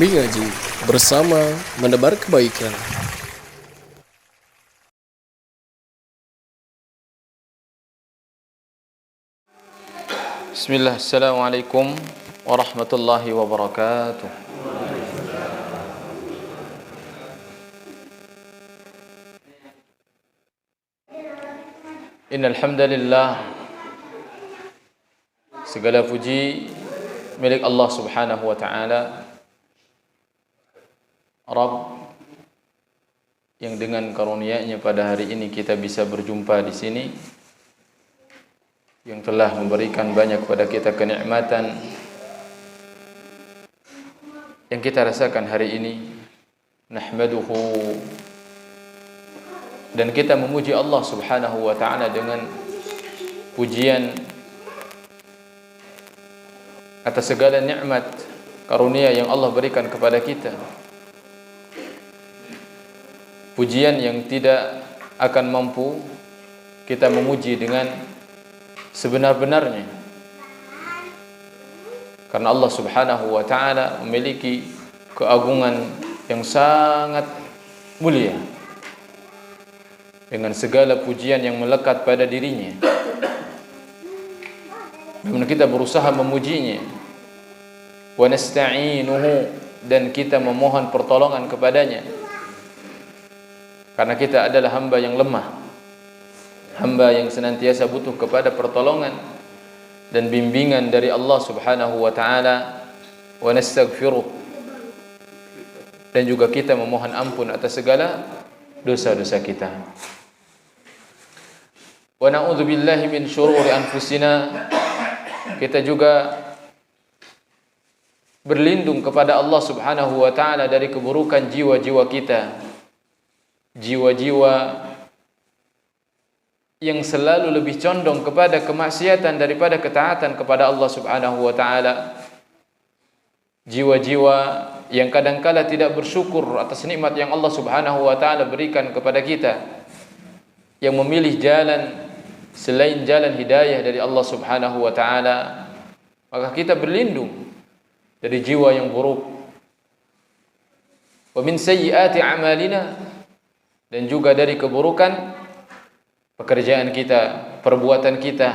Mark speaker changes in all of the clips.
Speaker 1: Mengaji bersama menebar kebaikan.
Speaker 2: Bismillah, Assalamualaikum warahmatullahi wabarakatuh. Innal hamdalillah, segala puji milik Allah Subhanahu wa taala, Rabb yang dengan karunia-Nya pada hari ini kita bisa berjumpa di sini, yang telah memberikan banyak kepada kita kenikmatan yang kita rasakan hari ini. Nahmaduhu, dan kita memuji Allah Subhanahu wa taala dengan pujian atas segala nikmat karunia yang Allah berikan kepada kita. Pujian yang tidak akan mampu kita memuji dengan sebenar-benarnya, karena Allah Subhanahu wa taala memiliki keagungan yang sangat mulia dengan segala pujian yang melekat pada dirinya. Namun kita berusaha memujinya, wa nasta'inuhu, dan kita memohon pertolongan kepadanya, karena kita adalah hamba yang lemah, hamba yang senantiasa butuh kepada pertolongan dan bimbingan dari Allah Subhanahu wa taala. Wa nastaghfiruh, dan juga kita memohon ampun atas segala dosa-dosa kita. Wa na'udzu billahi min syururi anfusina, kita juga berlindung kepada Allah Subhanahu wa taala dari keburukan jiwa-jiwa kita, jiwa-jiwa yang selalu lebih condong kepada kemaksiatan daripada ketaatan kepada Allah Subhanahu wa taala, jiwa-jiwa yang kadangkala tidak bersyukur atas nikmat yang Allah Subhanahu wa taala berikan kepada kita, yang memilih jalan selain jalan hidayah dari Allah Subhanahu wa taala. Maka kita berlindung dari jiwa yang buruk. Wa min sayyiati a'malina, dan juga dari keburukan pekerjaan kita, perbuatan kita,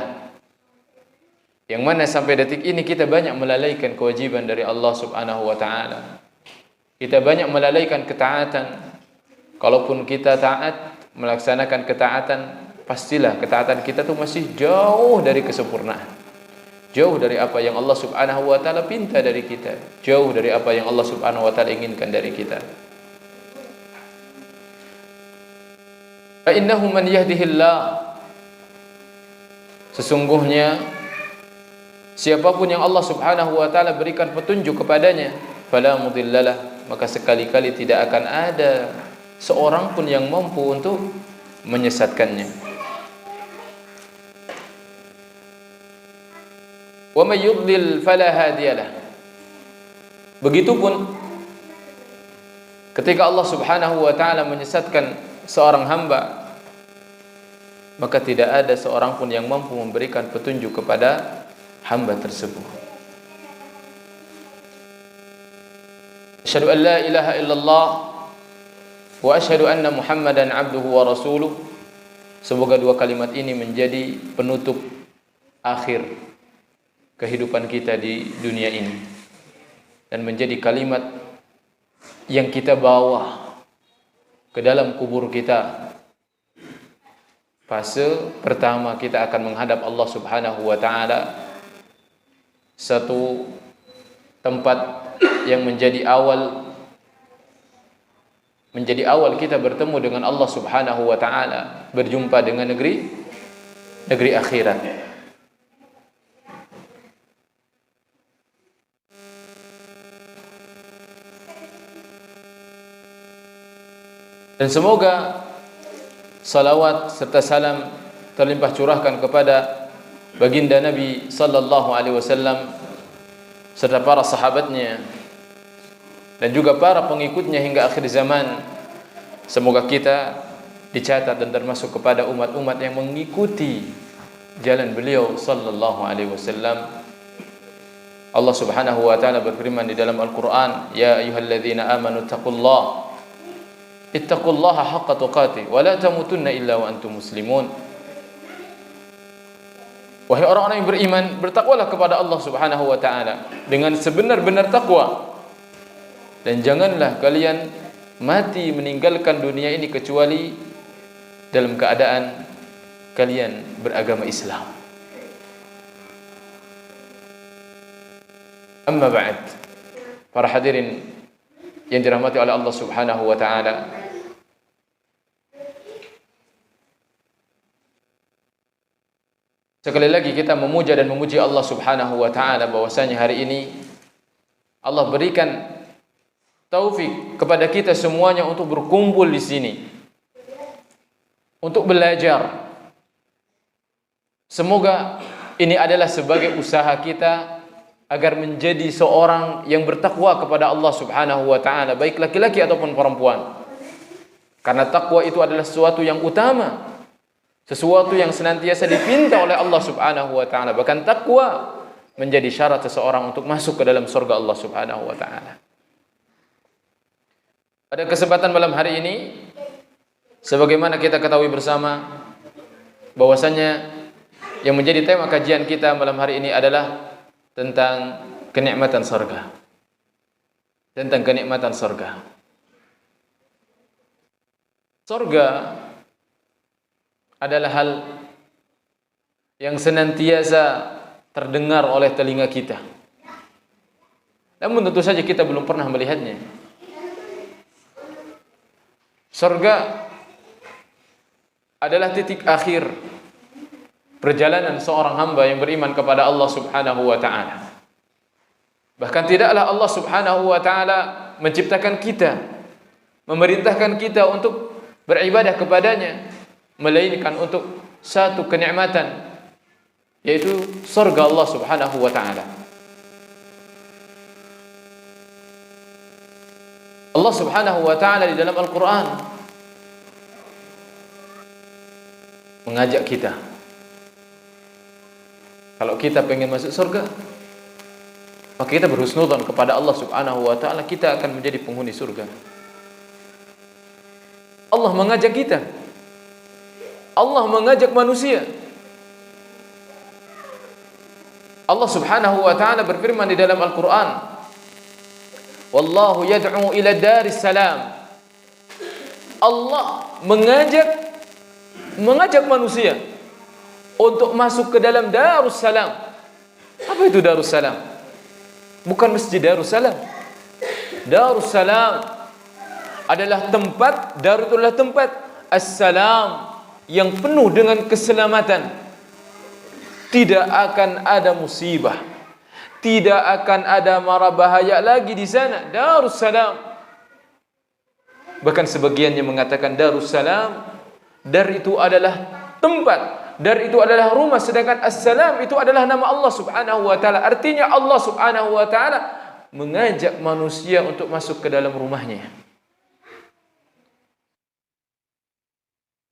Speaker 2: yang mana sampai detik ini kita banyak melalaikan kewajiban dari Allah Subhanahu wa taala. Kita banyak melalaikan ketaatan. Kalaupun kita taat, melaksanakan ketaatan, pastilah ketaatan kita tuh masih jauh dari kesempurnaan, jauh dari apa yang Allah Subhanahu wa taala pinta dari kita, jauh dari apa yang Allah Subhanahu wa taala inginkan dari kita. Fa innahu man yahdihillah, sesungguhnya siapapun yang Allah Subhanahu wa taala berikan petunjuk kepadanya, fala mudhillalah, maka sekali-kali tidak akan ada seorang pun yang mampu untuk menyesatkannya. Wa may yudlil fala hadiyalah, begitupun ketika Allah Subhanahu wa taala menyesatkan seorang hamba, maka tidak ada seorang pun yang mampu memberikan petunjuk kepada hamba tersebut. Asyhadu an la ilaha illallah wa asyhadu anna Muhammadan abduhu wa rasuluh. Semoga dua kalimat ini menjadi penutup akhir kehidupan kita di dunia ini, dan menjadi kalimat yang kita bawa ke dalam kubur kita. Fase pertama kita akan menghadap Allah Subhanahu wa taala, satu tempat yang menjadi awal kita bertemu dengan Allah Subhanahu wa taala, berjumpa dengan negeri akhirat. Dan semoga salawat serta salam terlimpah curahkan kepada baginda Nabi sallallahu alaihi wasallam serta para sahabatnya dan juga para pengikutnya hingga akhir zaman. Semoga kita dicatat dan termasuk kepada umat-umat yang mengikuti jalan beliau sallallahu alaihi wasallam. Allah Subhanahu wa taala berfirman di dalam Al-Qur'an, "Ya ayyuhalladzina amanu ittaqullaha haqqa tuqatih wa la tamutunna illa wa antum muslimun." Wahai orang-orang yang beriman, bertakwalah kepada Allah Subhanahu wa taala dengan sebenar-benar takwa. Dan janganlah kalian mati meninggalkan dunia ini kecuali dalam keadaan kalian beragama Islam. Amma ba'd, para hadirin yang dirahmati oleh Allah Subhanahu wa taala, sekali lagi kita memuja dan memuji Allah Subhanahu wa taala bahwasanya hari ini Allah berikan taufik kepada kita semuanya untuk berkumpul di sini untuk belajar. Semoga ini adalah sebagai usaha kita agar menjadi seorang yang bertakwa kepada Allah Subhanahu wa taala, baik laki-laki ataupun perempuan. Karena takwa itu adalah sesuatu yang utama, sesuatu yang senantiasa dipinta oleh Allah Subhanahu wa taala. Bahkan takwa menjadi syarat seseorang untuk masuk ke dalam surga Allah Subhanahu wa taala. Pada kesempatan malam hari ini, sebagaimana kita ketahui bersama bahwasanya yang menjadi tema kajian kita malam hari ini adalah tentang kenikmatan surga. Tentang kenikmatan surga. Surga adalah hal yang senantiasa terdengar oleh telinga kita. Namun tentu saja kita belum pernah melihatnya. Surga adalah titik akhir perjalanan seorang hamba yang beriman kepada Allah Subhanahu wa taala. Bahkan tidaklah Allah Subhanahu wa taala menciptakan kita, memerintahkan kita untuk beribadah kepadanya, melainkan untuk satu kenikmatan, yaitu surga Allah Subhanahu wa taala. Allah Subhanahu wa taala di dalam Al-Qur'an mengajak kita, kalau kita pengen masuk surga, maka kita berhusnudzon kepada Allah Subhanahu wa taala, kita akan menjadi penghuni surga. Allah mengajak kita. Allah mengajak manusia. Allah Subhanahu wa taala berfirman di dalam Al-Qur'an, "Wallahu yad'u ila daris salam." Allah mengajak manusia untuk masuk ke dalam Darussalam. Apa itu Darussalam? Bukan Masjid Darussalam. Darussalam adalah tempat, Dar itu adalah tempat, Assalam yang penuh dengan keselamatan. Tidak akan ada musibah, tidak akan ada mara bahaya lagi di sana. Darussalam. Bahkan sebagiannya mengatakan Darussalam, Dar itu adalah tempat, Dar itu adalah rumah, sedangkan Assalam itu adalah nama Allah Subhanahu wa taala. Artinya Allah Subhanahu wa taala mengajak manusia untuk masuk ke dalam rumahnya.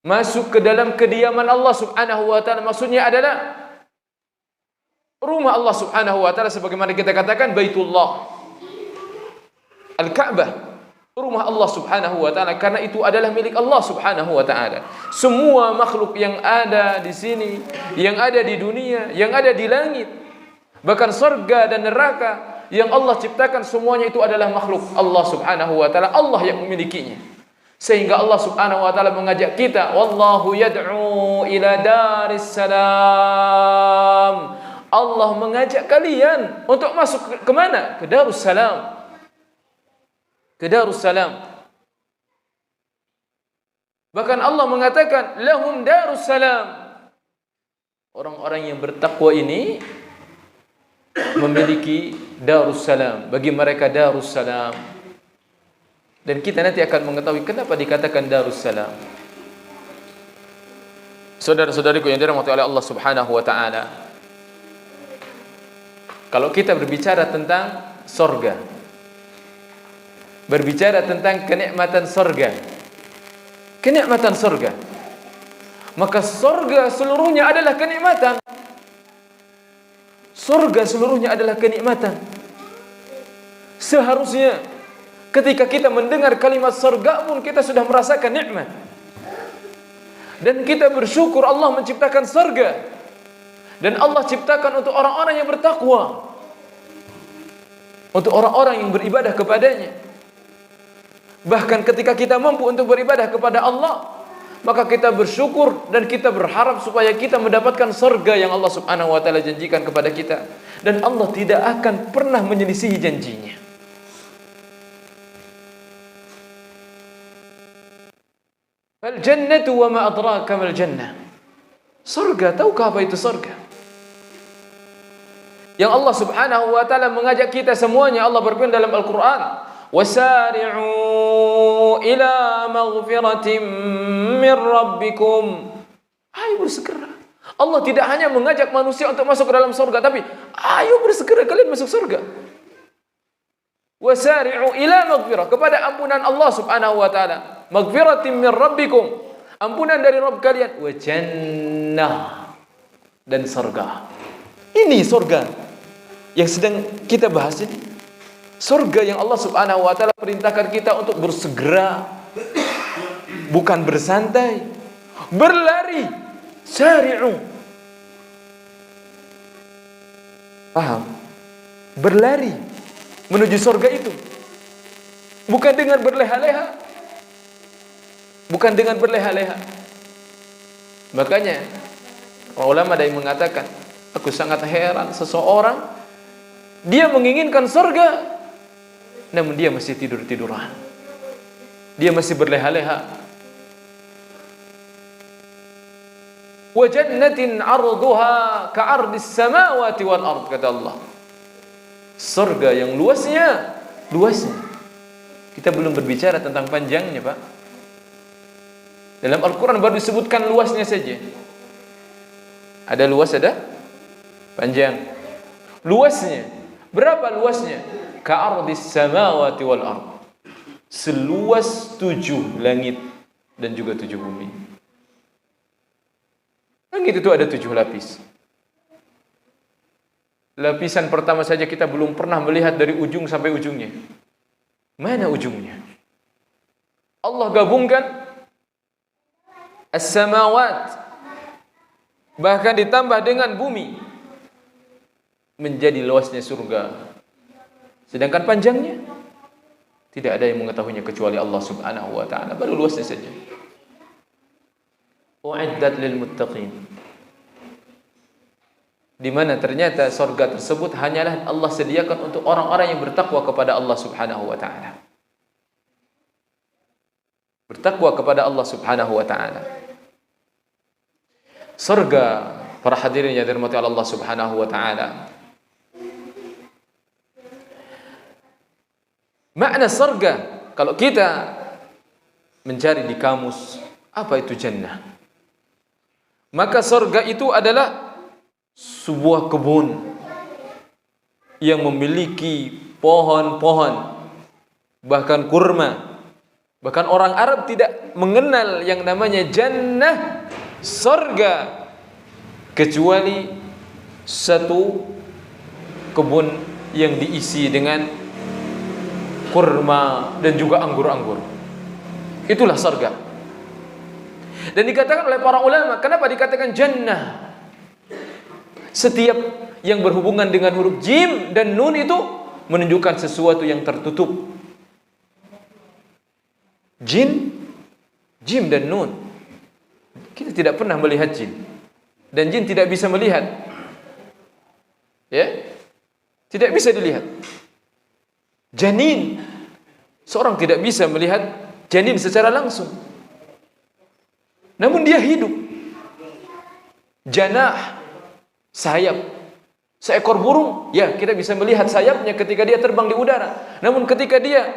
Speaker 2: Masuk ke dalam kediaman Allah Subhanahu wa taala, maksudnya adalah rumah Allah Subhanahu wa taala, sebagaimana kita katakan Baitullah, Al-Ka'bah, rumah Allah Subhanahu wa taala, karena itu adalah milik Allah Subhanahu wa taala. Semua makhluk yang ada di sini, yang ada di dunia, yang ada di langit, bahkan surga dan neraka yang Allah ciptakan, semuanya itu adalah makhluk Allah Subhanahu wa taala. Allah yang memilikinya. Sehingga Allah Subhanahu wa taala mengajak kita, "Wallahu yad'u ila daris salam." Allah mengajak kalian untuk masuk ke mana? Ke Darussalam. Ke Darussalam. Bahkan Allah mengatakan, "Lahum Darussalam." Orang-orang yang bertakwa ini memiliki Darussalam. Bagi mereka Darussalam. Dan kita nanti akan mengetahui kenapa dikatakan Darussalam. Saudara-saudariku yang dirahmati oleh Allah Subhanahu wa taala, kalau kita berbicara tentang surga, berbicara tentang kenikmatan surga, maka surga seluruhnya adalah kenikmatan. Surga seluruhnya adalah kenikmatan. Seharusnya ketika kita mendengar kalimat surga pun kita sudah merasakan nikmat. Dan kita bersyukur Allah menciptakan surga. Dan Allah ciptakan untuk orang-orang yang bertakwa, untuk orang-orang yang beribadah kepadanya. Bahkan ketika kita mampu untuk beribadah kepada Allah, maka kita bersyukur dan kita berharap supaya kita mendapatkan surga yang Allah Subhanahu wa taala janjikan kepada kita, dan Allah tidak akan pernah menyelisihi janjinya. Fal jannatu wa ma adraka mal jannah. Surga, tahukah apa itu surga? Yang Allah Subhanahu wa taala mengajak kita semuanya. Allah berfirman dalam Al-Qur'an, wasari'u ila maghfiratin min rabbikum. Ayo bersegera. Allah tidak hanya mengajak manusia untuk masuk ke dalam surga, tapi ayo bersegera kalian masuk surga. Wasari'u ila maghfirah, kepada ampunan Allah Subhanahu wa taala. Maghfiratin min rabbikum, ampunan dari Rabb kalian. Wa jannah, dan surga. Ini surga yang sedang kita bahas ini. Surga yang Allah Subhanahu wa taala perintahkan kita untuk bersegera, bukan bersantai, berlari. Sari'u. Paham? Berlari menuju surga itu. Bukan dengan berleha-leha. Bukan dengan berleha-leha. Makanya ulama ada yang mengatakan, aku sangat heran seseorang dia menginginkan surga, namun dia masih tidur-tiduran. Dia masih berleha-leha. Wa jannatin 'arduha ka'ardis samawati wal ard, kata Allah. Surga yang luasnya. Kita belum berbicara tentang panjangnya, Pak. Dalam Al-Quran baru disebutkan luasnya saja. Ada luas, ada panjang. Luasnya, berapa luasnya? Ka'ardis samawati wal ard, seluas 7 langit dan juga 7 bumi. Langit itu ada 7 lapis. Lapisan pertama saja kita belum pernah melihat dari ujung sampai ujungnya. Mana ujungnya? Allah gabungkan as-samawat, bahkan ditambah dengan bumi, menjadi luasnya surga. Sedangkan panjangnya tidak ada yang mengetahuinya kecuali Allah Subhanahu wa taala. Baru luasnya saja. U'iddat lil muttaqin, di mana ternyata surga tersebut hanyalah Allah sediakan untuk orang-orang yang bertakwa kepada Allah Subhanahu wa taala. Bertakwa kepada Allah Subhanahu wa taala. Surga, para hadirin yang dirahmati Allah Subhanahu wa taala. Makna surga, kalau kita mencari di kamus, apa itu jannah? Maka surga itu adalah sebuah kebun yang memiliki pohon-pohon, bahkan kurma. Bahkan orang Arab tidak mengenal yang namanya jannah, surga, kecuali satu kebun yang diisi dengan kurma dan juga anggur-anggur. Itulah surga. Dan dikatakan oleh para ulama, kenapa dikatakan jannah? Setiap yang berhubungan dengan huruf jim dan nun itu menunjukkan sesuatu yang tertutup. Jin, jim dan nun. Kita tidak pernah melihat jin, dan jin tidak bisa melihat. Ya, tidak bisa dilihat. Janin, seorang tidak bisa melihat janin secara langsung, namun dia hidup. Janah, sayap. Seekor burung, ya kita bisa melihat sayapnya ketika dia terbang di udara. Namun ketika dia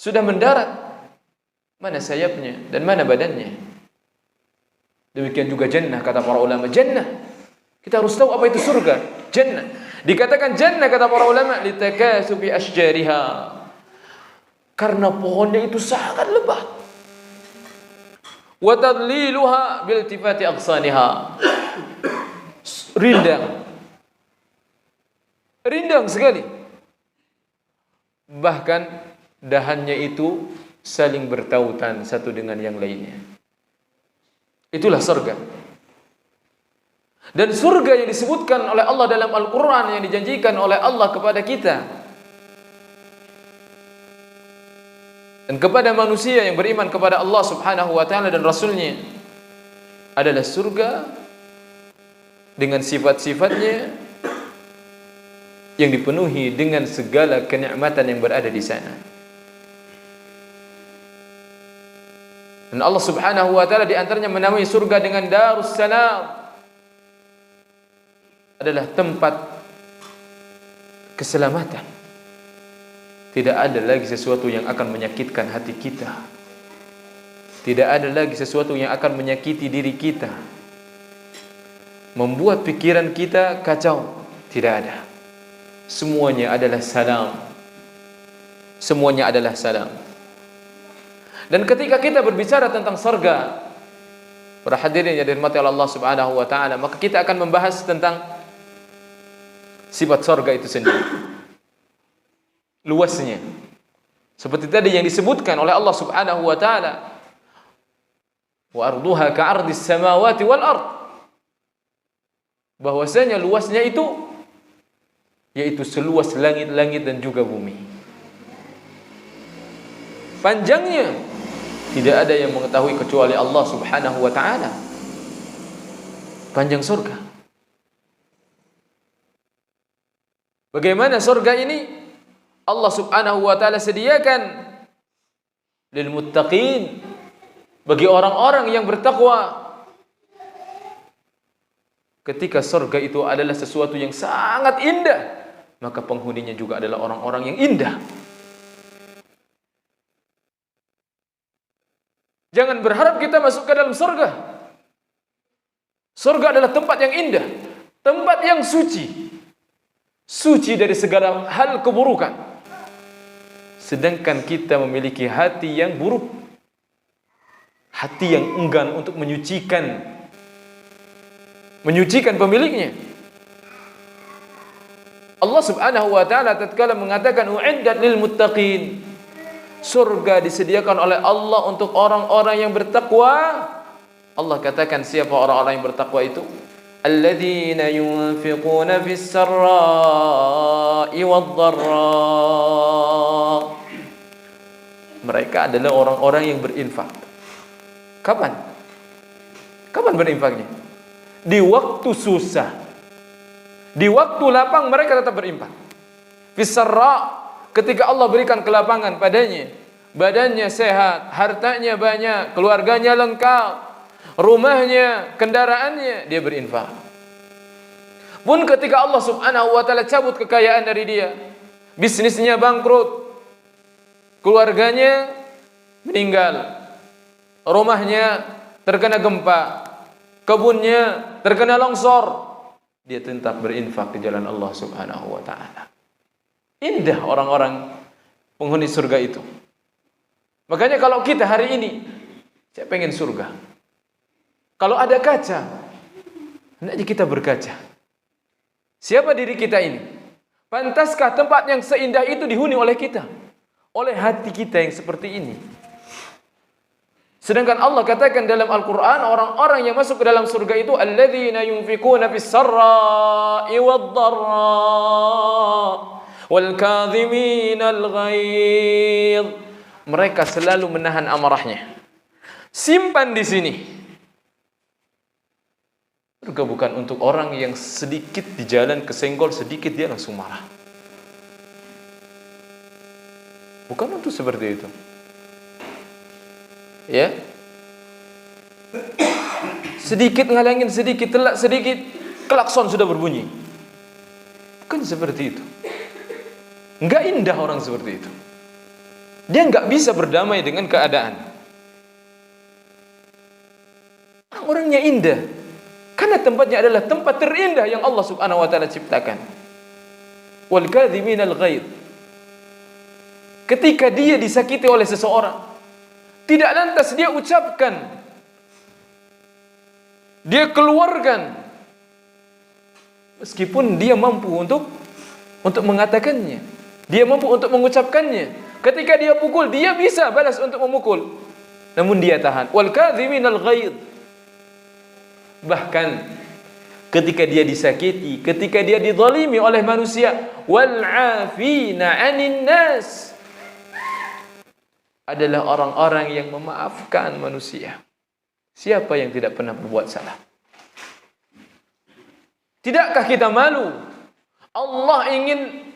Speaker 2: sudah mendarat, mana sayapnya dan mana badannya? Demikian juga jannah, kata para ulama. Jannah, kita harus tahu apa itu surga. Jannah, dikatakan jannah kata para ulama, litakasubi asjariha, karena pohonnya itu sangat lebat. Wa tadliluha biltifati aqsaniha, rindang rindang sekali. Bahkan dahannya itu saling bertautan satu dengan yang lainnya. Itulah surga. Dan surga yang disebutkan oleh Allah dalam Al-Quran, yang dijanjikan oleh Allah kepada kita dan kepada manusia yang beriman kepada Allah subhanahu wa ta'ala dan Rasulnya, adalah surga dengan sifat-sifatnya yang dipenuhi dengan segala kenikmatan yang berada di sana. Dan Allah subhanahu wa ta'ala di antaranya menamai surga dengan Darussalam, adalah tempat keselamatan. Tidak ada lagi sesuatu yang akan menyakitkan hati kita. Tidak ada lagi sesuatu yang akan menyakiti diri kita, membuat pikiran kita kacau. Tidak ada. Semuanya adalah salam. Semuanya adalah salam. Dan ketika kita berbicara tentang surga, para hadirin yang dirahmati Allah subhanahu wa ta'ala, maka kita akan membahas tentang sifat surga itu sendiri, luasnya. Seperti tadi yang disebutkan oleh Allah subhanahu wa ta'ala, wa arduha ka'ardis samawati wal ard, bahwasanya luasnya itu yaitu seluas langit-langit dan juga bumi. Panjangnya tidak ada yang mengetahui kecuali Allah subhanahu wa ta'ala. Panjang surga. Bagaimana surga ini? Allah subhanahu wa ta'ala sediakan lil muttaqin, bagi orang-orang yang bertakwa. Ketika surga itu adalah sesuatu yang sangat indah, maka penghuninya juga adalah orang-orang yang indah. Jangan berharap kita masuk ke dalam surga. Surga adalah tempat yang indah, tempat yang suci, suci dari segala hal keburukan. Sedangkan kita memiliki hati yang buruk, hati yang enggan untuk menyucikan pemiliknya. Allah subhanahu wa ta'ala tatkala mengatakan u'iddat lil muttaqin, surga disediakan oleh Allah untuk orang-orang yang bertakwa. Allah katakan siapa orang-orang yang bertakwa itu? Alladzina yunfiquna fis sarra'i wad dharra. Mereka adalah orang-orang yang berinfak. Kapan? Kapan berinfaknya? Di waktu susah, di waktu lapang mereka tetap berinfak. Fis sarra', ketika Allah berikan kelapangan padanya, badannya sehat, hartanya banyak, keluarganya lengkap, rumahnya, kendaraannya, dia berinfak. Pun ketika Allah subhanahu wa ta'ala cabut kekayaan dari dia, bisnisnya bangkrut, keluarganya meninggal, rumahnya terkena gempa, kebunnya terkena longsor, dia tetap berinfak di jalan Allah subhanahu wa ta'ala. Indah orang-orang penghuni surga itu. Makanya kalau kita hari ini, saya pengen surga. Kalau ada kaca, hendaknya kita berkaca. Siapa diri kita ini? Pantaskah tempat yang seindah itu dihuni oleh kita? Oleh hati kita yang seperti ini? Sedangkan Allah katakan dalam Al-Quran, orang-orang yang masuk ke dalam surga itu alladzina yunfikuna fis sarra'i wad dharra wal kadhiminal ghaidh. Mereka selalu menahan amarahnya. Simpan di sini. Surga bukan untuk orang yang sedikit di jalan kesenggol sedikit dia langsung marah. Bukan untuk seperti itu. Ya, sedikit ngalangin sedikit, telak sedikit, klakson sudah berbunyi. Bukan seperti itu. Enggak indah orang seperti itu. Dia enggak bisa berdamai dengan keadaan. Orangnya indah karena tempatnya adalah tempat terindah yang Allah subhanahu wa ta'ala ciptakan. Wal kadhiminal ghaidh. Ketika dia disakiti oleh seseorang, tidak lantas dia ucapkan, dia keluarkan, meskipun dia mampu untuk untuk mengatakannya. Dia mampu untuk mengucapkannya. Ketika dia pukul, dia bisa balas untuk memukul. Namun dia tahan. Wal kadhiminal ghaidh. Bahkan ketika dia disakiti, ketika dia dizalimi oleh manusia, wal 'afina 'anil nas, adalah orang-orang yang memaafkan manusia. Siapa yang tidak pernah berbuat salah? Tidakkah kita malu? Allah ingin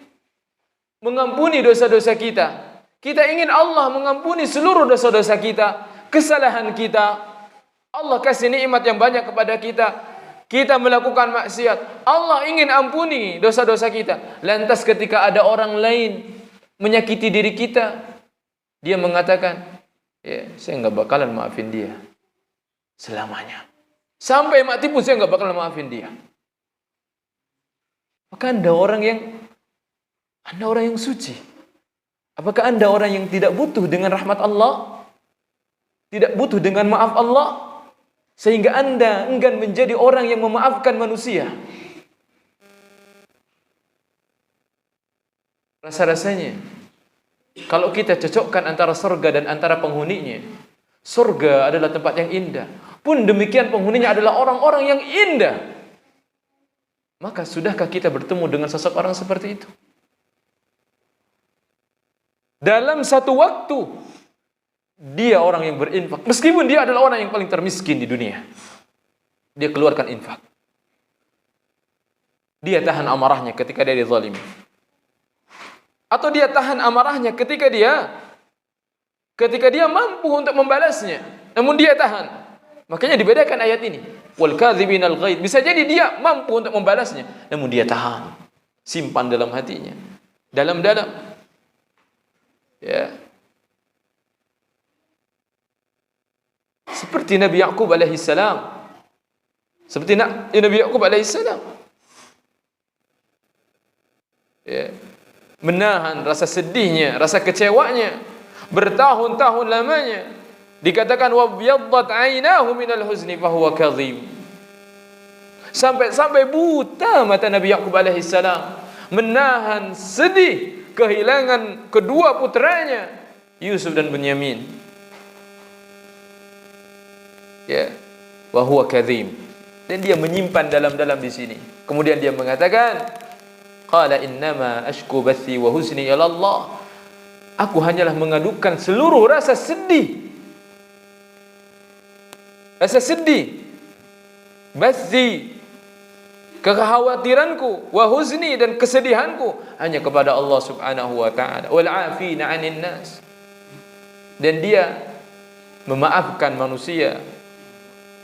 Speaker 2: mengampuni dosa-dosa kita. Kita ingin Allah mengampuni seluruh dosa-dosa kita, kesalahan kita. Allah kasih nikmat yang banyak kepada kita. Kita melakukan maksiat. Allah ingin ampuni dosa-dosa kita. Lantas ketika ada orang lain menyakiti diri kita, dia mengatakan, ya, saya nggak bakalan maafin dia selamanya. Sampai mati pun saya nggak bakalan maafin dia. Maka Anda orang yang suci. Apakah Anda orang yang tidak butuh dengan rahmat Allah? Tidak butuh dengan maaf Allah? Sehingga Anda enggan menjadi orang yang memaafkan manusia. Rasa-rasanya, kalau kita cocokkan antara surga dan antara penghuninya, surga adalah tempat yang indah. Pun demikian penghuninya adalah orang-orang yang indah. Maka sudahkah kita bertemu dengan seseorang seperti itu? Dalam satu waktu, dia orang yang berinfak. Meskipun dia adalah orang yang paling termiskin di dunia, dia keluarkan infak. Dia tahan amarahnya ketika dia dizalimi. Atau dia tahan amarahnya ketika dia mampu untuk membalasnya, namun dia tahan. Makanya dibedakan ayat ini. Wal kadhibinal ghaidh. Bisa jadi dia mampu untuk membalasnya, namun dia tahan, simpan dalam hatinya, dalam-dalam. Ya. Seperti Nabi Yaqub alaihi salam. Seperti Nabi Yaqub alaihi salam. Ya. Menahan rasa sedihnya, rasa kecewanya bertahun-tahun lamanya. Dikatakan wabyaddat 'ainahu minal huzni fahuwa kadhib. Sampai buta mata Nabi Yaqub alaihi salam, menahan sedih kehilangan kedua putranya, Yusuf dan Bunyamin. Ya, wa huwa kadhib. Dan dia menyimpan dalam-dalam di sini. Kemudian dia mengatakan, qala innama ashku bathi wa huzni ila Allah. Aku hanyalah mengadukan seluruh rasa sedih, bathi, kekhawatiranku, wa huzni, dan kesedihanku hanya kepada Allah Subhanahu wa taala. Wal 'afina 'anil nas. Dan dia memaafkan manusia.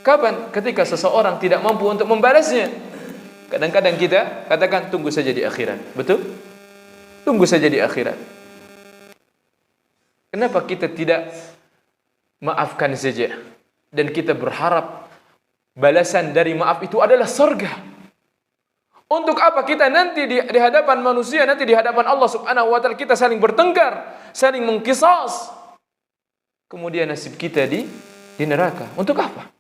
Speaker 2: Kapan? Ketika seseorang tidak mampu untuk membalasnya. Kadang-kadang kita katakan tunggu saja di akhirat. Betul? Tunggu saja di akhirat. Kenapa kita tidak maafkan saja dan kita berharap balasan dari maaf itu adalah surga? Untuk apa kita nanti di hadapan manusia, nanti di hadapan Allah Subhanahu wa taala kita saling bertengkar, saling mengqisas, kemudian nasib kita di neraka? Untuk apa?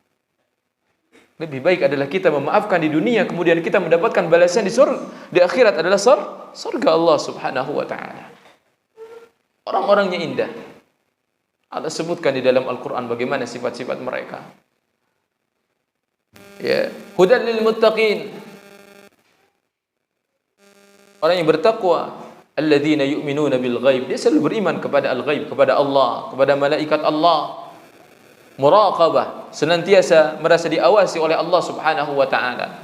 Speaker 2: Lebih baik adalah kita memaafkan di dunia, kemudian kita mendapatkan balasan di surga, di akhirat adalah surga Allah Subhanahu wa taala. Orang-orangnya indah. Allah sebutkan di dalam Al-Qur'an bagaimana sifat-sifat mereka. Ya, hudan lil muttaqin. Orang yang bertakwa, alladzina yu'minuna bil ghaib. Dia selalu beriman kepada al-ghaib, kepada Allah, kepada malaikat Allah. Muraqabah, senantiasa merasa diawasi oleh Allah Subhanahu wa taala.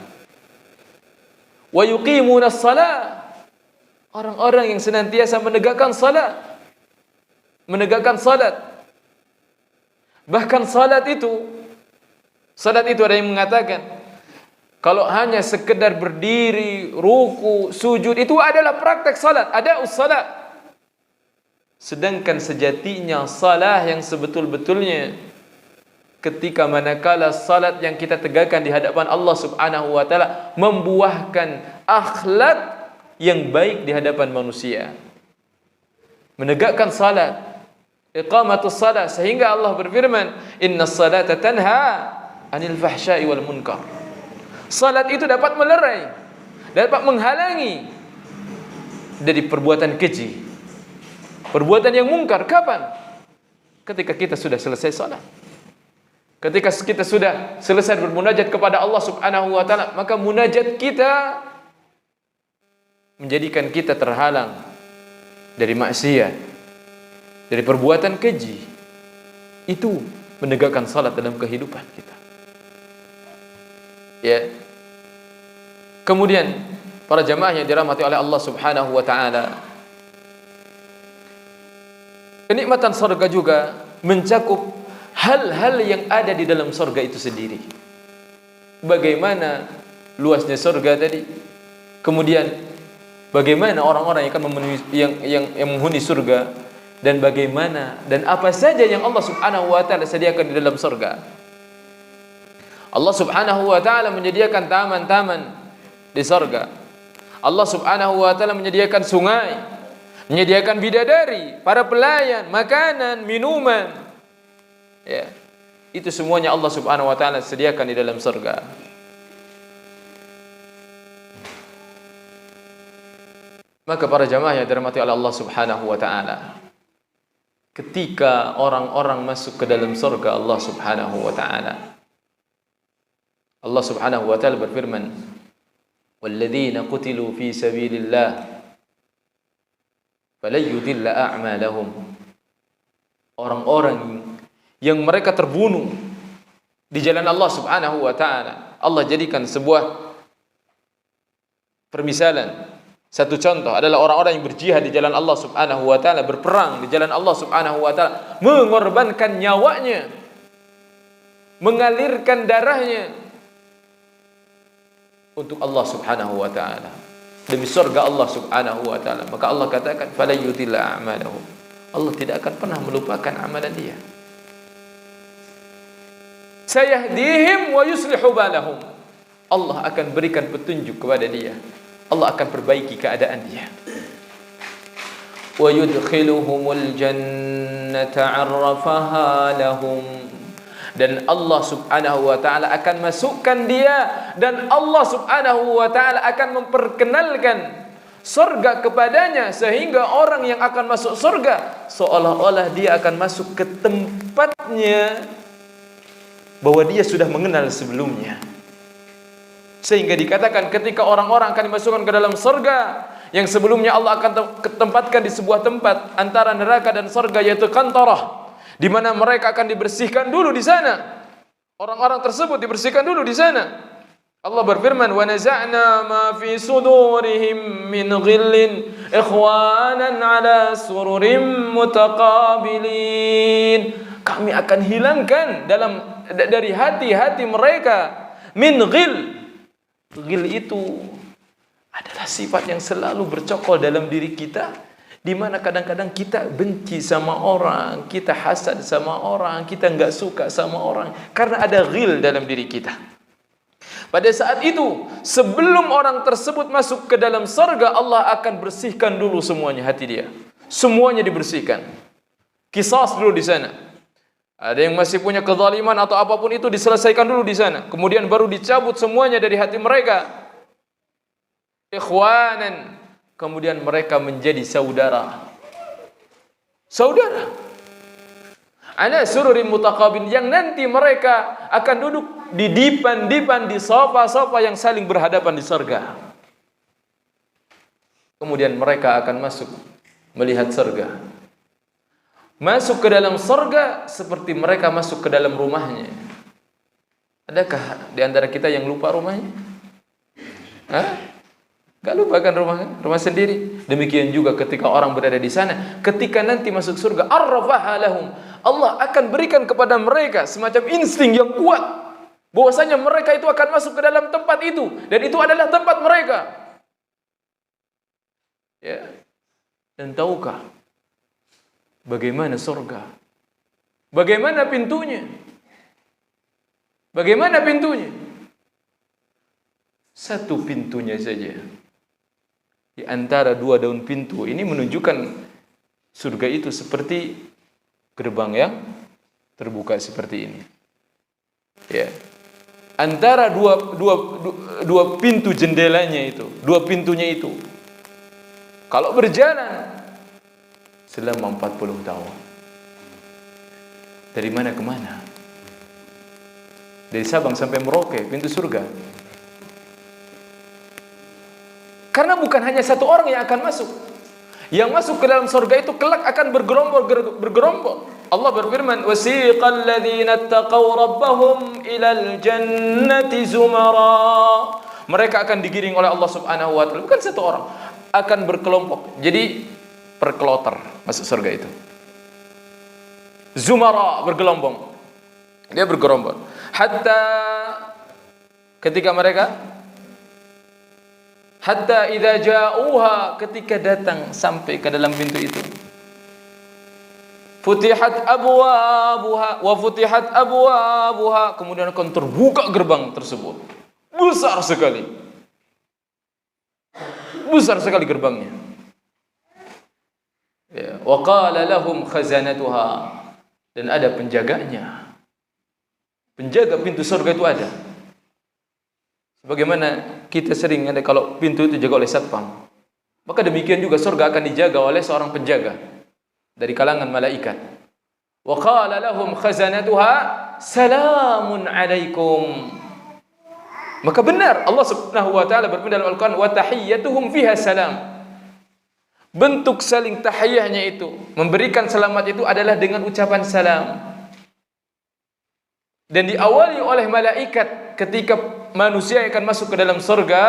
Speaker 2: Wa yuqimuna shalah. Orang-orang yang senantiasa menegakkan salat. Bahkan salat itu ada yang mengatakan kalau hanya sekedar berdiri, ruku, sujud itu adalah praktek salat, adaus salat. Sedangkan sejatinya salah yang sebetul-betulnya ketika manakala salat yang kita tegakkan di hadapan Allah Subhanahu wa taala membuahkan akhlak yang baik di hadapan manusia. Menegakkan salat, iqamatus salat, sehingga Allah berfirman, "Innas salata tanha 'anil fahsya'i wal munkar." Salat itu dapat melerai, dapat menghalangi dari perbuatan keji, perbuatan yang mungkar. Kapan? Ketika kita sudah selesai salat. Ketika kita sudah selesai bermunajat kepada Allah Subhanahu wa taala, maka munajat kita menjadikan kita terhalang dari maksiat, dari perbuatan keji. Itu menegakkan salat dalam kehidupan kita. Ya. Kemudian para jamaah yang dirahmati oleh Allah Subhanahu wa taala, kenikmatan surga juga mencakup hal-hal yang ada di dalam surga itu sendiri. Bagaimana luasnya surga tadi, kemudian bagaimana orang-orang yang akan memenuhi yang menghuni surga, dan bagaimana dan apa saja yang Allah Subhanahu wa taala sediakan di dalam surga. Allah Subhanahu wa taala menyediakan taman-taman di surga. Allah Subhanahu wa taala menyediakan sungai, menyediakan bidadari, para pelayan, makanan, minuman. Ya, itu semuanya Allah Subhanahu wa taala sediakan di dalam surga. Maka para jamaah yang dirahmati oleh Allah Subhanahu wa taala, ketika orang-orang masuk ke dalam surga Allah Subhanahu wa taala, Allah Subhanahu wa taala berfirman, "Walladzina qutilu fi sabilillah falan yudilla a'malahum." Orang-orang yang mereka terbunuh di jalan Allah Subhanahu wa taala, Allah jadikan sebuah permisalan. Satu contoh adalah orang-orang yang berjihad di jalan Allah Subhanahu wa taala, berperang di jalan Allah Subhanahu wa taala, mengorbankan nyawanya, mengalirkan darahnya untuk Allah Subhanahu wa taala, demi surga Allah Subhanahu wa taala. Maka Allah katakan, "Fala yudilla a'malahum." Allah tidak akan pernah melupakan amalan dia. Sayahdihim wa yuslihu balahum. Allah akan berikan petunjuk kepada dia. Allah akan perbaiki keadaan dia. Wa yudkhiluhumul jannata 'arrafaha lahum. Dan Allah Subhanahu wa taala akan masukkan dia, dan Allah Subhanahu wa taala akan memperkenalkan surga kepadanya, sehingga orang yang akan masuk surga seolah-olah dia akan masuk ke tempatnya bahwa dia sudah mengenal sebelumnya. Sehingga dikatakan ketika orang-orang akan dimasukkan ke dalam surga yang sebelumnya Allah akan tempatkan di sebuah tempat antara neraka dan surga, yaitu Qantarah, di mana mereka akan dibersihkan dulu di sana. Orang-orang tersebut dibersihkan dulu di sana. Allah berfirman, "Wa naza'na ma fi sudurihim min ghillin ikhwanan 'ala sururin mutaqabilin." Kami akan hilangkan dari hati-hati mereka min ghil. Ghil itu adalah sifat yang selalu bercokol dalam diri kita, di mana kadang-kadang kita benci sama orang, kita hasad sama orang, kita enggak suka sama orang karena ada ghil dalam diri kita. Pada saat itu, sebelum orang tersebut masuk ke dalam surga, Allah akan bersihkan dulu semuanya hati dia. Semuanya dibersihkan. Qisas dulu di sana. Ada yang masih punya kezaliman atau apapun itu diselesaikan dulu di sana. Kemudian baru dicabut semuanya dari hati mereka. Ikhwanan. Kemudian mereka menjadi saudara. Saudara. Ala sururin mutaqabil, yang nanti mereka akan duduk di dipan-dipan, di sofa-sofa yang saling berhadapan di surga. Kemudian mereka akan masuk melihat surga. Masuk ke dalam surga seperti mereka masuk ke dalam rumahnya. Adakah di antara kita yang lupa rumahnya? Gak lupa kan rumah sendiri. Demikian juga ketika orang berada di sana, ketika nanti masuk surga, arrafaha lahum, Allah akan berikan kepada mereka semacam insting yang kuat bahwasanya mereka itu akan masuk ke dalam tempat itu, dan itu adalah tempat mereka. Ya. Dan tahukah bagaimana surga? Bagaimana pintunya? Bagaimana pintunya? Satu pintunya saja. Di antara dua daun pintu ini menunjukkan surga itu seperti gerbang yang terbuka seperti ini. Ya. Antara dua pintu jendelanya itu, dua pintunya itu, Kalau berjalan selama 40 tahun. Dari mana ke mana? Dari Sabang sampai Merauke, pintu surga. Karena bukan hanya satu orang yang akan masuk. Yang masuk ke dalam surga itu kelak akan bergerombol. Allah berfirman, "Wasiqal ladzina taqaw rabbahum ilal jannati zumara." Mereka akan digiring oleh Allah Subhanahu wa taala, bukan satu orang, akan berkelompok. Jadi perkloter masuk surga itu. Zumara, bergelombol. Dia bergerombol. Hatta ketika mereka hatta idza ja'uha, ketika datang sampai ke dalam pintu itu, futihat abwabuha wa futihat abwabuha, kemudian akan terbuka gerbang tersebut. Besar sekali. Besar sekali gerbangnya. Ya, wa qala lahum khazanatuha, dan ada penjaganya. Penjaga pintu surga itu ada. Bagaimana kita sering ada kalau pintu itu dijaga oleh satpam, maka demikian juga surga akan dijaga oleh seorang penjaga dari kalangan malaikat. Wa qala lahum khazanatuha salamun alaikum. Maka benar Allah Subhanahu wa taala berfirman dalam Al-Qur'an, wa tahiyyatuhum fiha salam. Bentuk saling tahiyahnya itu, memberikan selamat itu adalah dengan ucapan salam. Dan diawali oleh malaikat ketika manusia akan masuk ke dalam surga,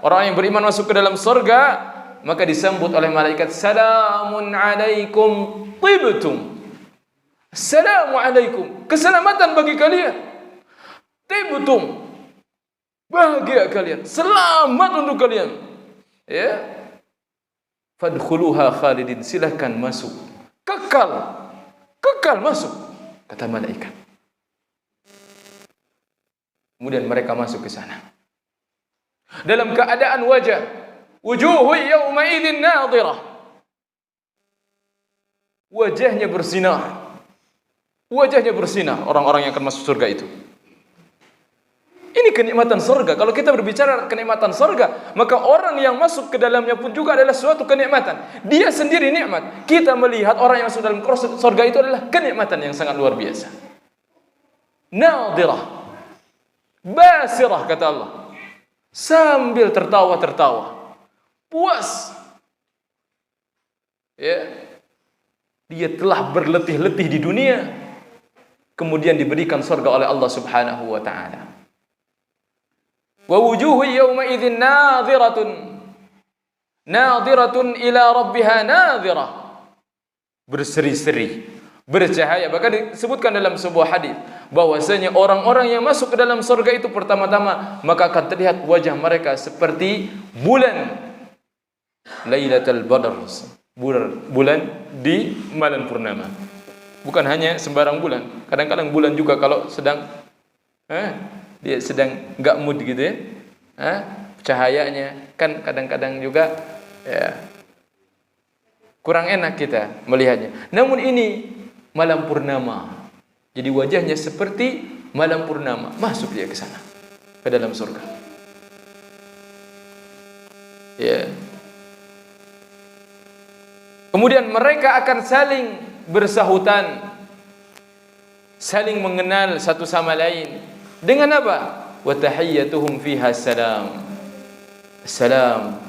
Speaker 2: orang yang beriman masuk ke dalam surga, maka disambut oleh malaikat, salamun alaikum tibtum. Assalamu alaikum, keselamatan bagi kalian. Tibtum, bahagia kalian, selamat untuk kalian. Ya. Fadkhuluha khalidin, silakan masuk. Kekal masuk, kata malaikat. Kemudian mereka masuk ke sana dalam keadaan wujuhu yawma idzin nadhirah, wajahnya bersinar orang-orang yang akan masuk surga itu. Ini kenikmatan surga. Kalau kita berbicara kenikmatan surga, maka orang yang masuk ke dalamnya pun juga adalah suatu kenikmatan. Dia sendiri nikmat. Kita melihat orang yang masuk dalam surga itu adalah kenikmatan yang sangat luar biasa. Nadhirah, basirah, kata Allah, sambil tertawa-tertawa, puas. Ya, dia telah berletih-letih di dunia, kemudian diberikan surga oleh Allah Subhanahu wa taala. Wa wujuhu yawma idzin nadhiratun ila rabbiha nadhirah, berseri-seri, bercahaya. Bahkan disebutkan dalam sebuah hadis bahwasanya orang-orang yang masuk ke dalam surga itu pertama-tama maka akan terlihat wajah mereka seperti bulan Lailatul Badr, bulan di malam purnama. Bukan hanya sembarang bulan. Kadang-kadang bulan juga kalau sedang dia sedang enggak mood gitu ya. Cahayanya kan kadang-kadang juga ya kurang enak kita melihatnya. Namun ini malam purnama. Jadi wajahnya seperti malam purnama. Masuk dia ke sana, ke dalam surga. Ya. Kemudian mereka akan saling bersahutan, saling mengenal satu sama lain. Dengan apa? Wa tahiyyatuhum fiha salam. Salam,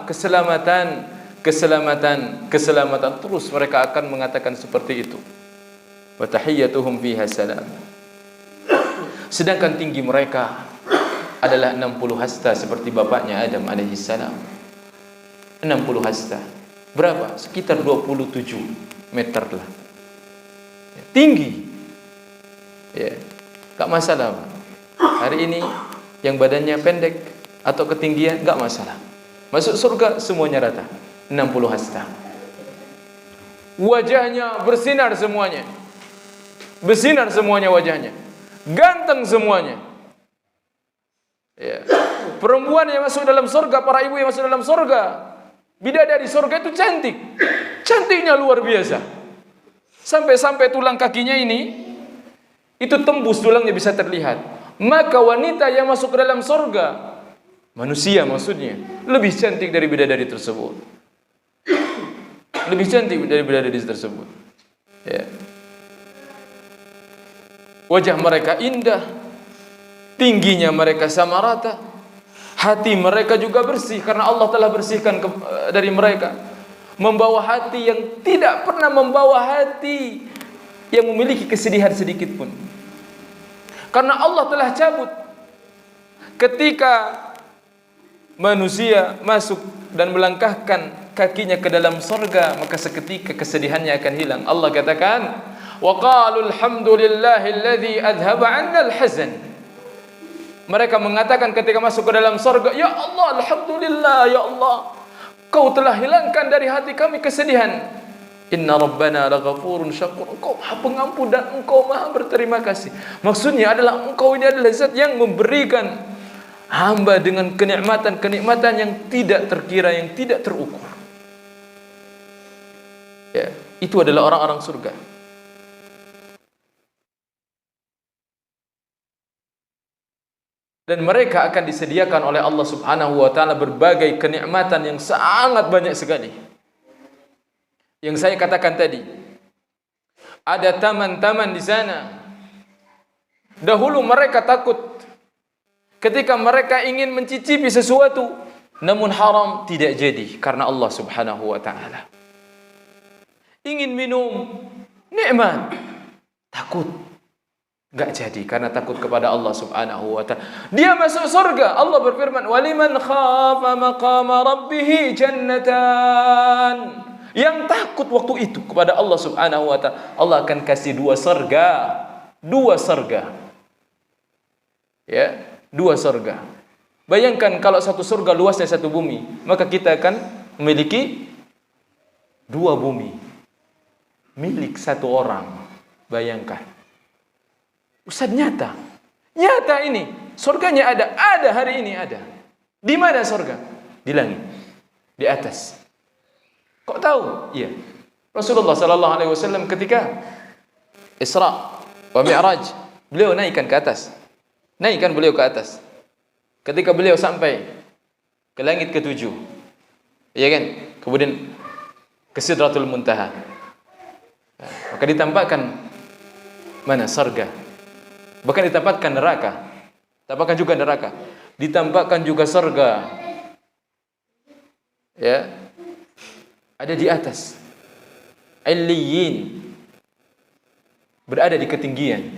Speaker 2: keselamatan, keselamatan. Terus mereka akan mengatakan seperti itu. Wa tahiyyatuhum fiha salam. Sedangkan tinggi mereka adalah 60 hasta seperti bapaknya Adam alaihi salam. 60 hasta. Berapa? Sekitar 27 meter lah. Tinggi. Ya, enggak masalah. Hari ini yang badannya pendek atau ketinggian enggak masalah. Masuk surga semuanya rata. 60 hasta. Wajahnya bersinar semuanya. Bersinar semuanya wajahnya. Ganteng semuanya. Ya. Perempuan yang masuk dalam surga, para ibu yang masuk dalam surga, bidadari surga itu cantik. Cantiknya luar biasa. Sampai-sampai tulang kakinya ini itu tembus tulangnya bisa terlihat. Maka wanita yang masuk ke dalam surga, Manusia maksudnya lebih cantik dari bidadari tersebut. Lebih cantik dari bidadari tersebut. Ya. Wajah mereka indah, tingginya mereka sama rata, hati mereka juga bersih karena Allah telah bersihkan dari mereka, membawa hati yang tidak pernah membawa hati yang memiliki kesedihan sedikit pun, karena Allah telah cabut. Ketika manusia masuk dan melangkahkan kakinya ke dalam surga, maka seketika kesedihannya akan hilang. Allah katakan, wa qalu alhamdulillahilladzi adhaba 'anna al-hazan. Mereka mengatakan ketika masuk ke dalam surga, ya Allah, alhamdulillah, ya Allah, Kau telah hilangkan dari hati kami kesedihan. Inna rabbana laghafurun syakur. Engkau Maha Pengampun dan Engkau Maha berterima kasih. Maksudnya adalah Engkau ini adalah zat yang memberikan hamba dengan kenikmatan-kenikmatan yang tidak terkira, yang tidak terukur. Ya, itu adalah orang-orang surga. Dan mereka akan disediakan oleh Allah Subhanahu wa taala berbagai kenikmatan yang sangat banyak sekali. Yang saya katakan tadi, ada taman-taman di sana. Dahulu mereka takut ketika mereka ingin mencicipi sesuatu, namun haram, tidak jadi karena Allah Subhanahu wa taala. Ingin minum nikmat, takut, enggak jadi karena takut kepada Allah Subhanahu wa taala. Dia masuk surga. Allah berfirman, "Waliman khafa maqama rabbih jannatan." Yang takut waktu itu kepada Allah Subhanahu wa taala, Allah akan kasih dua surga. Dua surga. Ya, dua surga. Bayangkan kalau satu surga luasnya satu bumi, maka kita akan memiliki dua bumi milik satu orang. Bayangkan. Ustaz, nyata ini surganya ada hari ini ada. Di mana surga? Di langit, di atas. Kok tahu? Iya. Rasulullah sallallahu alaihi wasallam ketika Isra wa Mi'raj, beliau naikkan ke atas. Naikkan beliau ke atas. Ketika beliau sampai ke langit ke-7. Iya kan? Kemudian ke Sidratul Muntaha. Maka ditampakkan mana surga. Bahkan ditampakkan neraka. Tampakkan juga neraka. Ditampakkan juga surga. Ya. Ada di atas. Illiyin. Berada di ketinggian.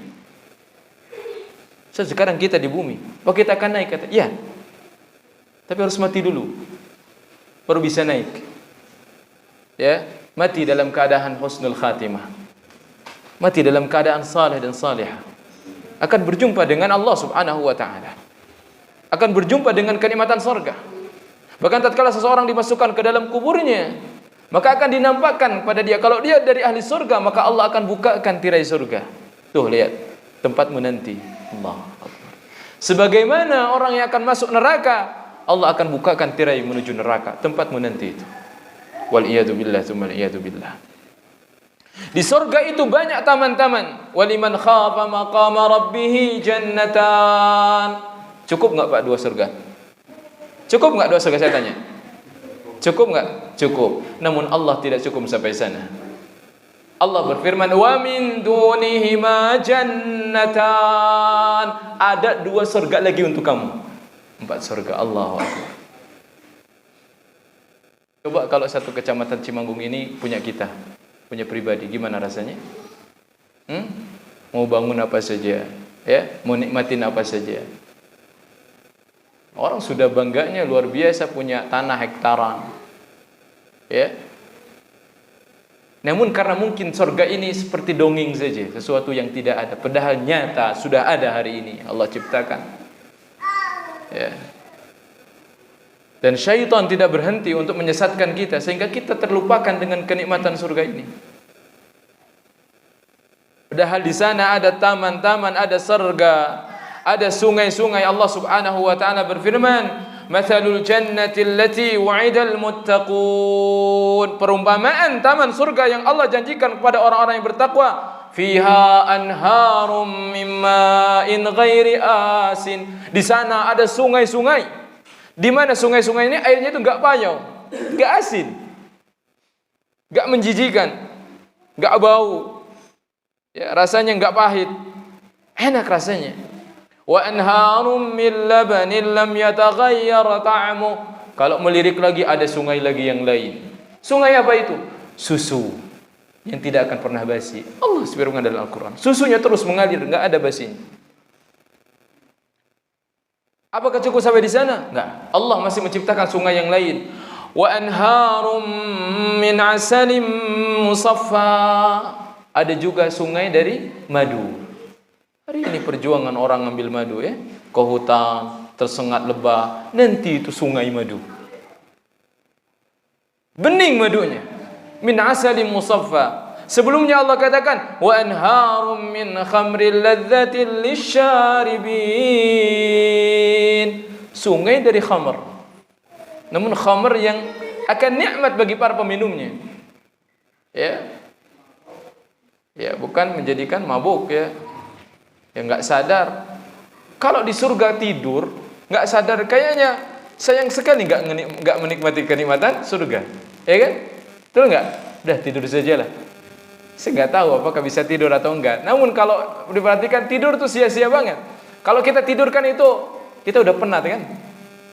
Speaker 2: Sekarang kita di bumi. Oh, kita akan naik, kata. Ya. Tapi harus mati dulu. Baru bisa naik. Ya. Mati dalam keadaan husnul khatimah. Mati dalam keadaan saleh dan salihah. Akan berjumpa dengan Allah Subhanahu wa taala. Akan berjumpa dengan kenikmatan surga. Bahkan tatkala seseorang dimasukkan ke dalam kuburnya, maka akan dinampakkan pada dia, kalau dia dari ahli surga, maka Allah akan bukakan tirai surga. Tuh, lihat tempatmu nanti. Allah Akbar. Sebagaimana orang yang akan masuk neraka, Allah akan bukakan tirai menuju neraka, tempatmu nanti itu. Wal iyadu billah, tsumma al iyadu billah. Di surga itu banyak taman-taman. Waliman khafa maqama rabbih jannatan. Cukup enggak Pak dua surga? Cukup enggak dua surga, saya tanya? Cukup enggak? Cukup. Namun Allah tidak cukup sampai sana. Allah berfirman, wa min dunihima jannatan. Ada dua surga lagi untuk kamu. 4 surga. Allahu Akbar. Coba kalau satu kecamatan Cimanggung ini punya kita, punya pribadi, gimana rasanya? Mau bangun apa saja, ya, mau nikmatin apa saja. Orang sudah bangganya luar biasa punya tanah hektaran, ya. Namun karena mungkin surga ini seperti dongeng saja, sesuatu yang tidak ada, padahal nyata sudah ada hari ini Allah ciptakan. Ya. Dan syaitan tidak berhenti untuk menyesatkan kita sehingga kita terlupakan dengan kenikmatan surga ini. Padahal di sana ada taman-taman, ada surga, ada sungai-sungai. Allah Subhanahu wa taala berfirman, "Matsalul jannati allati wa'idal muttaqun." Perumpamaan taman surga yang Allah janjikan kepada orang-orang yang bertakwa, fiha anharum min ma'in ghairi asin. Di sana ada sungai-sungai Di mana sungai-sungai ini airnya itu enggak payau, enggak asin, enggak menjijikan, enggak bau. Ya, rasanya enggak pahit. Enak rasanya. Wa anharum min labanin lam yataghayyar ta'mu. Kalau melirik lagi ada sungai lagi yang lain. Sungai apa itu? Susu yang tidak akan pernah basi. Allah sebutkan dalam Al-Quran. Susunya terus mengalir, enggak ada basinya. Apakah cukup sampai di sana? Enggak. Allah masih menciptakan sungai yang lain. Wa anharum min asalim musaffa. Ada juga sungai dari madu. Hari ini perjuangan orang ngambil madu ya, ke hutan, tersengat lebah, nanti itu sungai madu. Bening madunya. Min asalim musaffa. Sebelumnya Allah katakan wa anharum min khamril ladzatil lisyaribin. Sungai dari khamr. Namun khamr yang akan nikmat bagi para peminumnya. Ya. Ya, bukan menjadikan mabuk ya. Ya enggak sadar. Kalau di surga tidur, enggak sadar kayaknya sayang sekali enggak menikmati kenikmatan surga. Ya kan? Betul enggak? Udah tidur sajalah. Saya enggak tahu apakah bisa tidur atau enggak. Namun kalau diperhatikan tidur tuh sia-sia banget. Kalau kita tidurkan itu kita udah penat kan?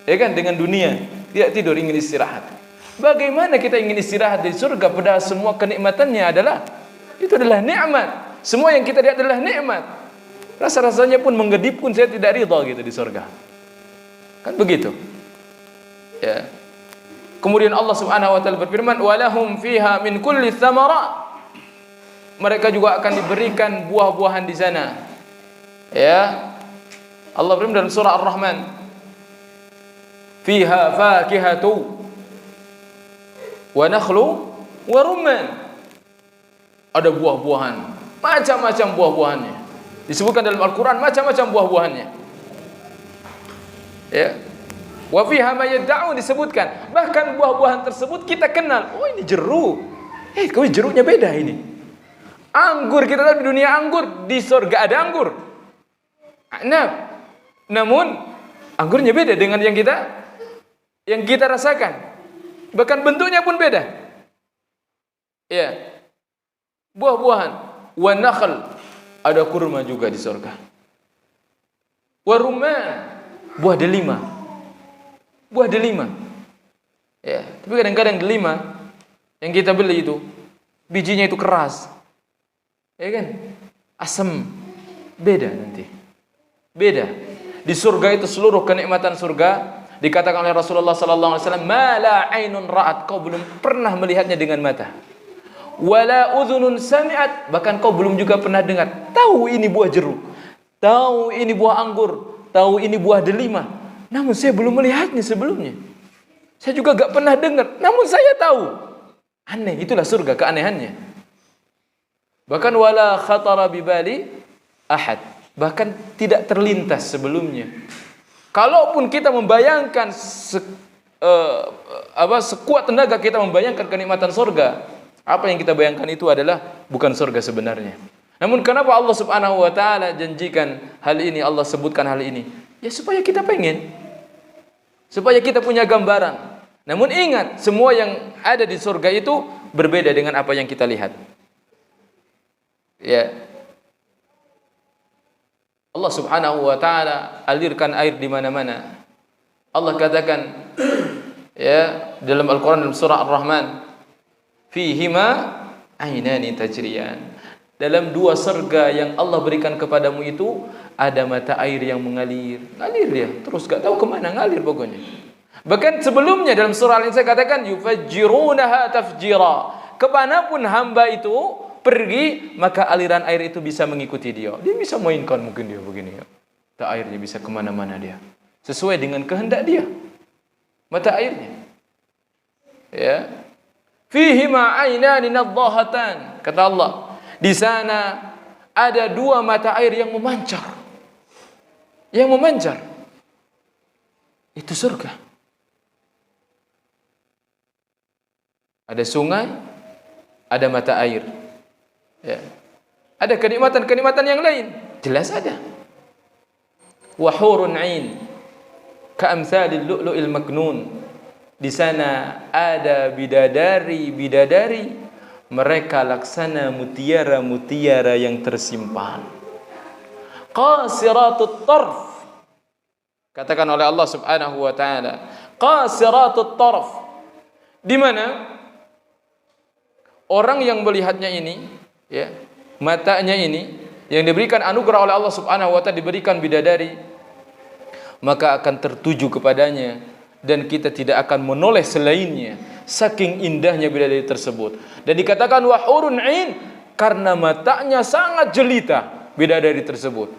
Speaker 2: Ya kan dengan dunia. Tidak tidur ingin istirahat. Bagaimana kita ingin istirahat di surga padahal semua kenikmatannya adalah nikmat. Semua yang kita lihat adalah nikmat. Rasa-rasanya pun menggedip pun saya tidak ridha gitu di surga. Kan begitu. Ya. Kemudian Allah Subhanahu wa taala berfirman, "Wa lahum fiha min kulli tsamarat." Mereka juga akan diberikan buah-buahan di sana. Ya. Allah berfirman dalam surah Ar-Rahman, "Fiha fakihatu wa nakhlu wa rumman." Ada buah-buahan, macam-macam buah-buahannya. Disebutkan dalam Al-Quran macam-macam buah-buahannya. Ya. Wa fiha ma yad'un disebutkan. Bahkan buah-buahan tersebut kita kenal. Oh ini jeruk. Kau jeruknya beda ini. Anggur kita tahu di dunia anggur, di surga ada anggur. Anab. Namun anggurnya beda dengan yang kita rasakan. Bahkan bentuknya pun beda. Ya. Buah-buahan. Wa nakhl. Ada kurma juga di surga. Wa rumman, buah delima. Buah delima. Ya, tapi kadang-kadang delima yang kita beli itu bijinya itu keras. Ya kan? Asam. Beda nanti. Beda. Di surga itu seluruh kenikmatan surga dikatakan oleh Rasulullah sallallahu alaihi wasallam, "Ma la ainun ra'at." Kau belum pernah melihatnya dengan mata. Wala udhunun sami'at, bahkan kau belum juga pernah dengar. Tahu ini buah jeruk, tahu ini buah anggur, tahu ini buah delima. Namun saya belum melihatnya sebelumnya. Saya juga gak pernah dengar, namun saya tahu. Aneh, itulah surga keanehannya. Bahkan wala khatara bibali ahad, bahkan tidak terlintas sebelumnya. Kalaupun kita membayangkan sekuat tenaga kita membayangkan kenikmatan surga, apa yang kita bayangkan itu adalah bukan surga sebenarnya. Namun kenapa Allah Subhanahu wa taala janjikan hal ini, Allah sebutkan hal ini? Ya supaya kita pengen. Supaya kita punya gambaran. Namun ingat, semua yang ada di surga itu berbeda dengan apa yang kita lihat. Ya. Allah Subhanahu wa taala alirkan air di mana-mana. Allah katakan ya dalam Al-Qur'an dalam surah Ar-Rahman, fihima ainani tajriyan. Dalam dua surga yang Allah berikan kepadamu itu ada mata air yang mengalir. Ngalir dia, terus gak tahu kemana, ngalir pokoknya. Bahkan sebelumnya dalam surah Al-Insan katakan yufajjirunaha tafjira. Kemanapun hamba itu pergi, maka aliran air itu bisa mengikuti dia. Dia bisa mainkan mungkin dia begini ya. Mata airnya bisa kemana-mana dia. Sesuai dengan kehendak dia. Mata airnya. Ya. Fihima ainani nadhahatan, kata Allah. Di sana ada dua mata air yang memancar. Yang memancar. Itu surga. Ada sungai, ada mata air. Ya. Ada kenikmatan-kenikmatan yang lain, jelas ada. Wa hurun ain. ka'amsalil lu'lu'il maknun. Di sana ada bidadari-bidadari, mereka laksana mutiara-mutiara yang tersimpan. Qasiratut tarf, katakan oleh Allah Subhanahu wa taala, qasiratut tarf, di mana orang yang melihatnya ini, ya, matanya ini yang diberikan anugerah oleh Allah Subhanahu wa taala, diberikan bidadari, maka akan tertuju kepadanya dan kita tidak akan menoleh selainnya, saking indahnya bidadari tersebut. Dan dikatakan wa hurun ain, karena matanya sangat jelita bidadari tersebut.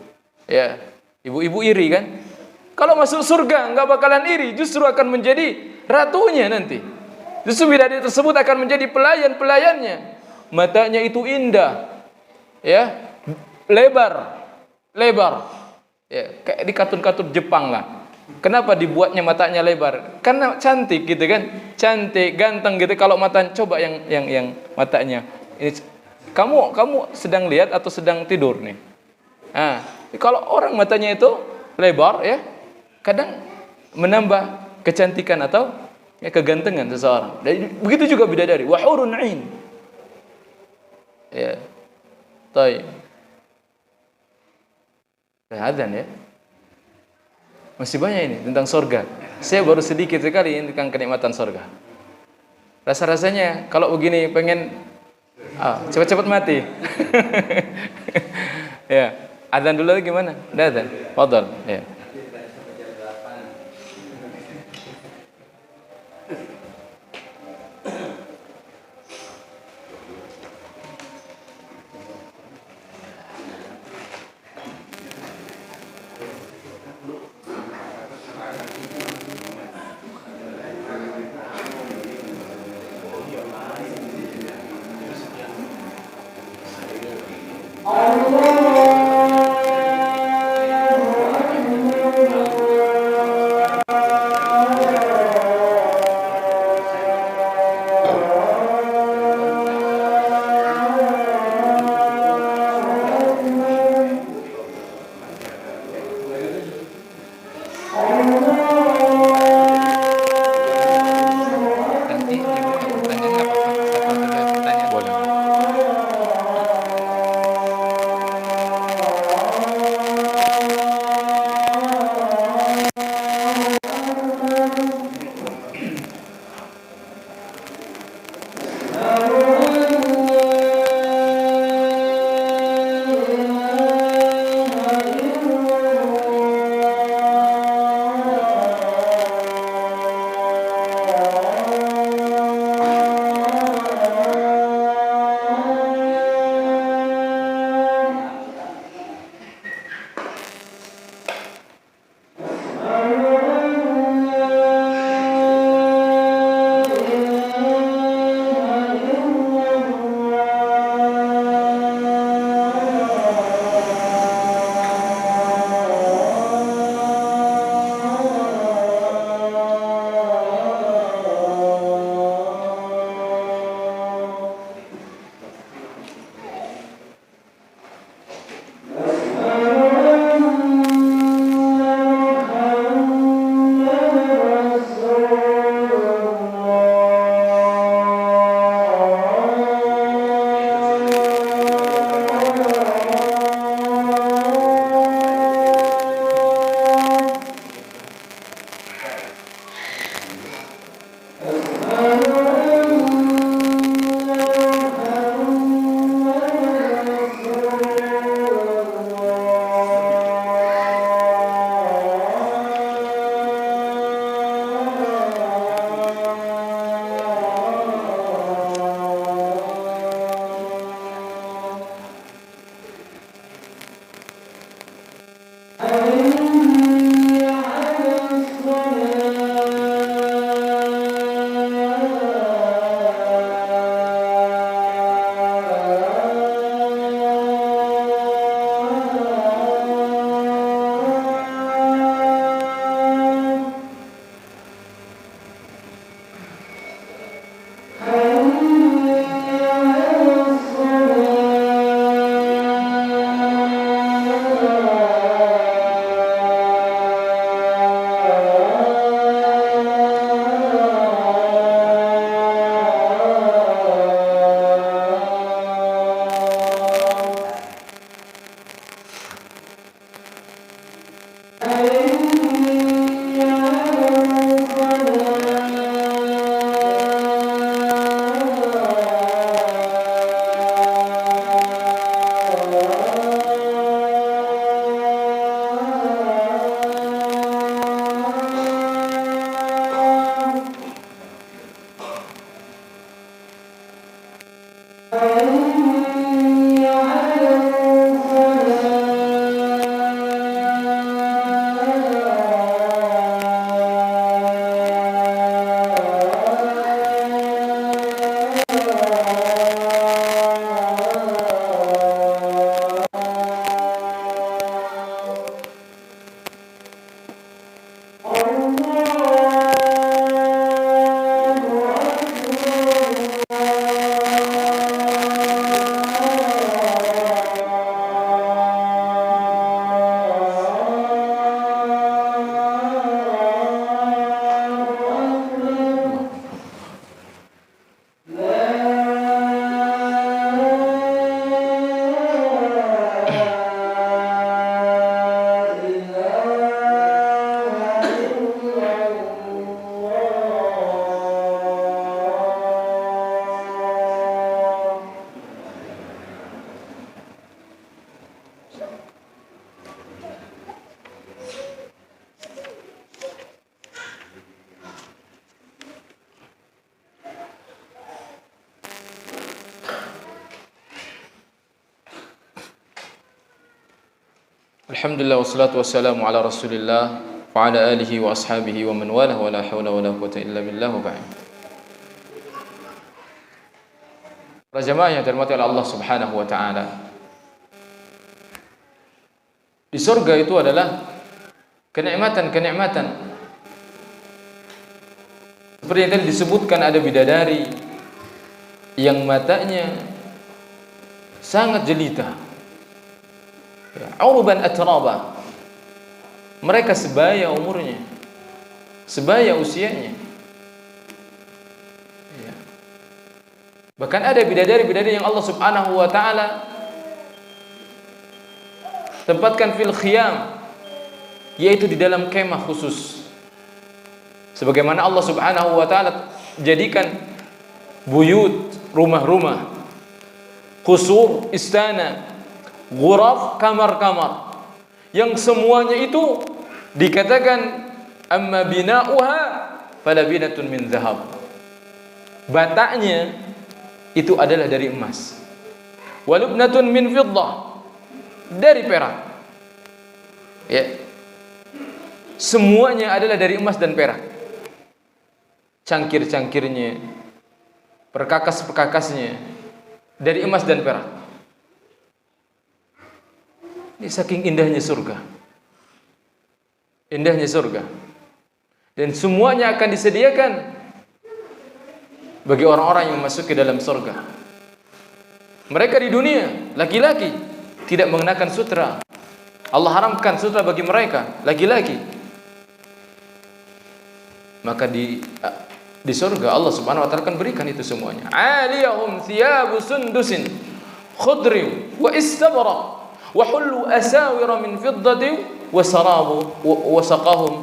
Speaker 2: Ya, ibu-ibu iri kan? Kalau masuk surga enggak bakalan iri, justru akan menjadi ratunya nanti. Justru bidadari tersebut akan menjadi pelayan-pelayannya. Matanya itu indah, ya, lebar, ya, kayak di kartun-kartun Jepang lah. Kenapa dibuatnya matanya lebar? Karena cantik gitu kan, cantik, ganteng gitu. Kalau mata, coba yang matanya ini, kamu sedang lihat atau sedang tidur nih? Nah, kalau orang matanya itu lebar, ya, kadang menambah kecantikan atau ya, kegantengan seseorang. Dan begitu juga bidadari, wa hurun ain. Ya, taib. Azan ya. Masih banyak ini tentang surga. Saya baru sedikit sekali ini tentang kenikmatan surga. Rasa-rasanya kalau begini pengen cepat-cepat mati. Ya, azan dulu gimana? Udah azan. Fadhal. Ya. Alhamdulillah wassalatu wassalamu ala Rasulillah wa ala alihi wa ashabihi wa man walah wa la haula wa la quwwata illa billah wa ba'd. Para jamaah yang dirahmati oleh Allah Subhanahu wa taala. Di surga itu adalah kenikmatan-kenikmatan. Seperti yang tadi disebutkan, ada bidadari yang matanya sangat jelita. Urban atraba. Mereka sebaya umurnya, sebaya usianya. Ya. Bahkan ada bidadari-bidadari yang Allah Subhanahu wa taala tempatkan fil khiyam, yaitu di dalam kemah khusus. Sebagaimana Allah Subhanahu wa taala jadikan buyut, rumah-rumah, qusur, istana, ghuraf, kamar-kamar, yang semuanya itu dikatakan amma bina'uha fala binatun min zahab. Bataknya itu adalah dari emas. Walubnatun min fiddah, dari perak. Ya. Semuanya adalah dari emas dan perak. Cangkir-cangkirnya, perkakas-perkakasnya dari emas dan perak. Ini saking indahnya surga. Indahnya surga. Dan semuanya akan disediakan bagi orang-orang yang masuk ke dalam surga. Mereka di dunia, laki-laki, tidak mengenakan sutra. Allah haramkan sutra bagi mereka, laki-laki. Maka di surga Allah Subhanahu wa taala akan berikan itu semuanya. Aliyahum thiyabu sundusin khudrin wa istabra wa hullu asawira min fiddatin wa sarabu wa saqahum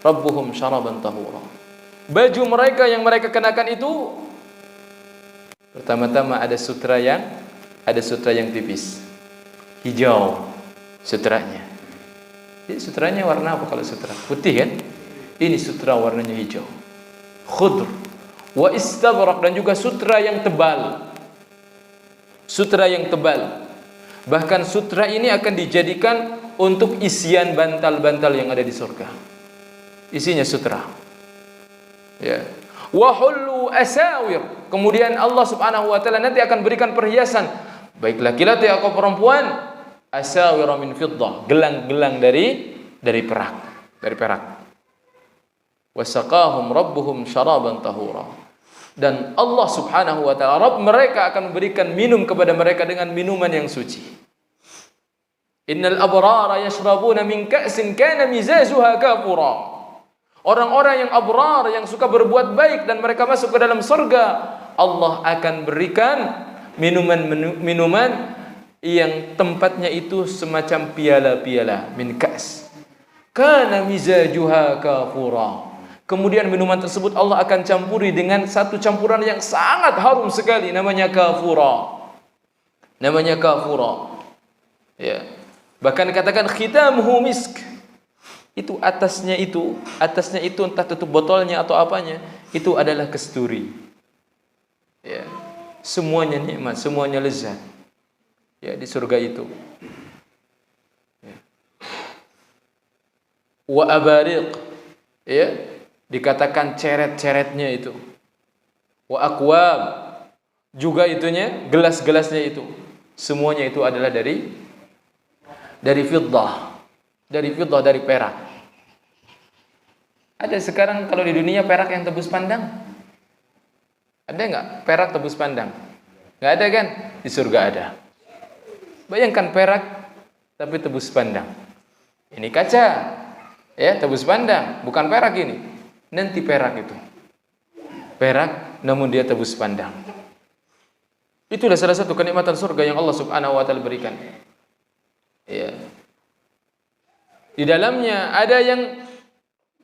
Speaker 2: rabbuhum syaraban tahura. Baju mereka yang mereka kenakan itu pertama-tama ada sutra yang tipis, hijau sutranya. Jadi sutranya warna apa kalau sutra? Putih kan? Ini sutra warnanya hijau, khudr wa istabrak, dan juga sutra yang tebal. Sutra yang tebal. Bahkan sutra ini akan dijadikan untuk isian bantal-bantal yang ada di surga. Isinya sutra. Ya. Wa hullu asawir. Kemudian Allah Subhanahu wa taala nanti akan berikan perhiasan, baik laki-laki atau perempuan, asawir min fiddah, gelang-gelang dari perak, dari perak. Wasaqahum rabbuhum syaraban tahura. Dan Allah Subhanahu wa taala, Rabb mereka, akan memberikan minum kepada mereka dengan minuman yang suci. Innal abrara yashrabuna min ka'sin kana mizajuha kafura. Orang-orang yang abrar, yang suka berbuat baik dan mereka masuk ke dalam surga, Allah akan berikan minuman yang tempatnya itu semacam piala-piala min ka's. Kana mizajuha kafura. Kemudian minuman tersebut Allah akan campuri dengan satu campuran yang sangat harum sekali, namanya kafura. Namanya kafura. Ya. Bahkan dikatakan khitamuhu misk. Itu atasnya itu entah tutup botolnya atau apanya, itu adalah kasturi. Ya. Semuanya nikmat, semuanya lezat. Ya, di surga itu. Ya. Wa abariq. Ya. Dikatakan ceret-ceretnya itu. Wa akwab, juga itunya, gelas-gelasnya itu. Semuanya itu adalah dari fiddah. Dari fiddah, dari perak. Ada sekarang kalau di dunia perak yang tebus pandang? Ada enggak perak tebus pandang? Enggak ada kan? Di surga ada. Bayangkan perak tapi tebus pandang. Ini kaca. Ya, tebus pandang, bukan perak ini. Nanti perak itu, perak namun dia tebus pandang. Itulah salah satu kenikmatan surga yang Allah Subhanahu wa taala berikan. Ya. Di dalamnya ada yang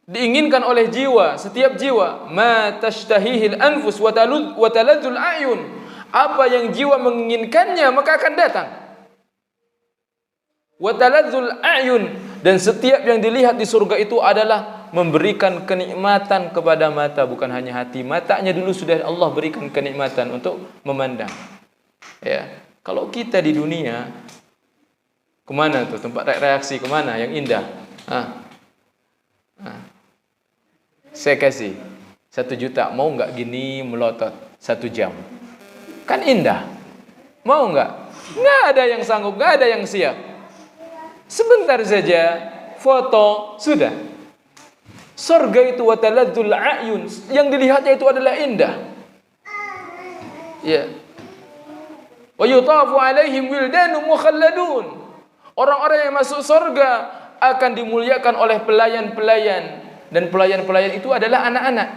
Speaker 2: diinginkan oleh jiwa, setiap jiwa, ma tashtahihil anfus wa taladzul a'yun. Apa yang jiwa menginginkannya maka akan datang. Wa taladzul a'yun, dan setiap yang dilihat di surga itu adalah memberikan kenikmatan kepada mata, bukan hanya hati. Matanya dulu sudah Allah berikan kenikmatan untuk memandang. Ya, kalau kita di dunia Kemana tuh tempat reaksi kemana yang indah? Saya kasih 1 juta, mau nggak gini melotot 1 jam? Kan indah. Mau nggak? Nggak ada yang sanggup, nggak ada yang siap. Sebentar saja, foto, sudah. Surga itu wataladzul a'yun, yang dilihatnya itu adalah indah. Ya. Wa yutafu alaihim wildanun mukhalladun. Orang-orang yang masuk surga akan dimuliakan oleh pelayan-pelayan, dan pelayan-pelayan itu adalah anak-anak.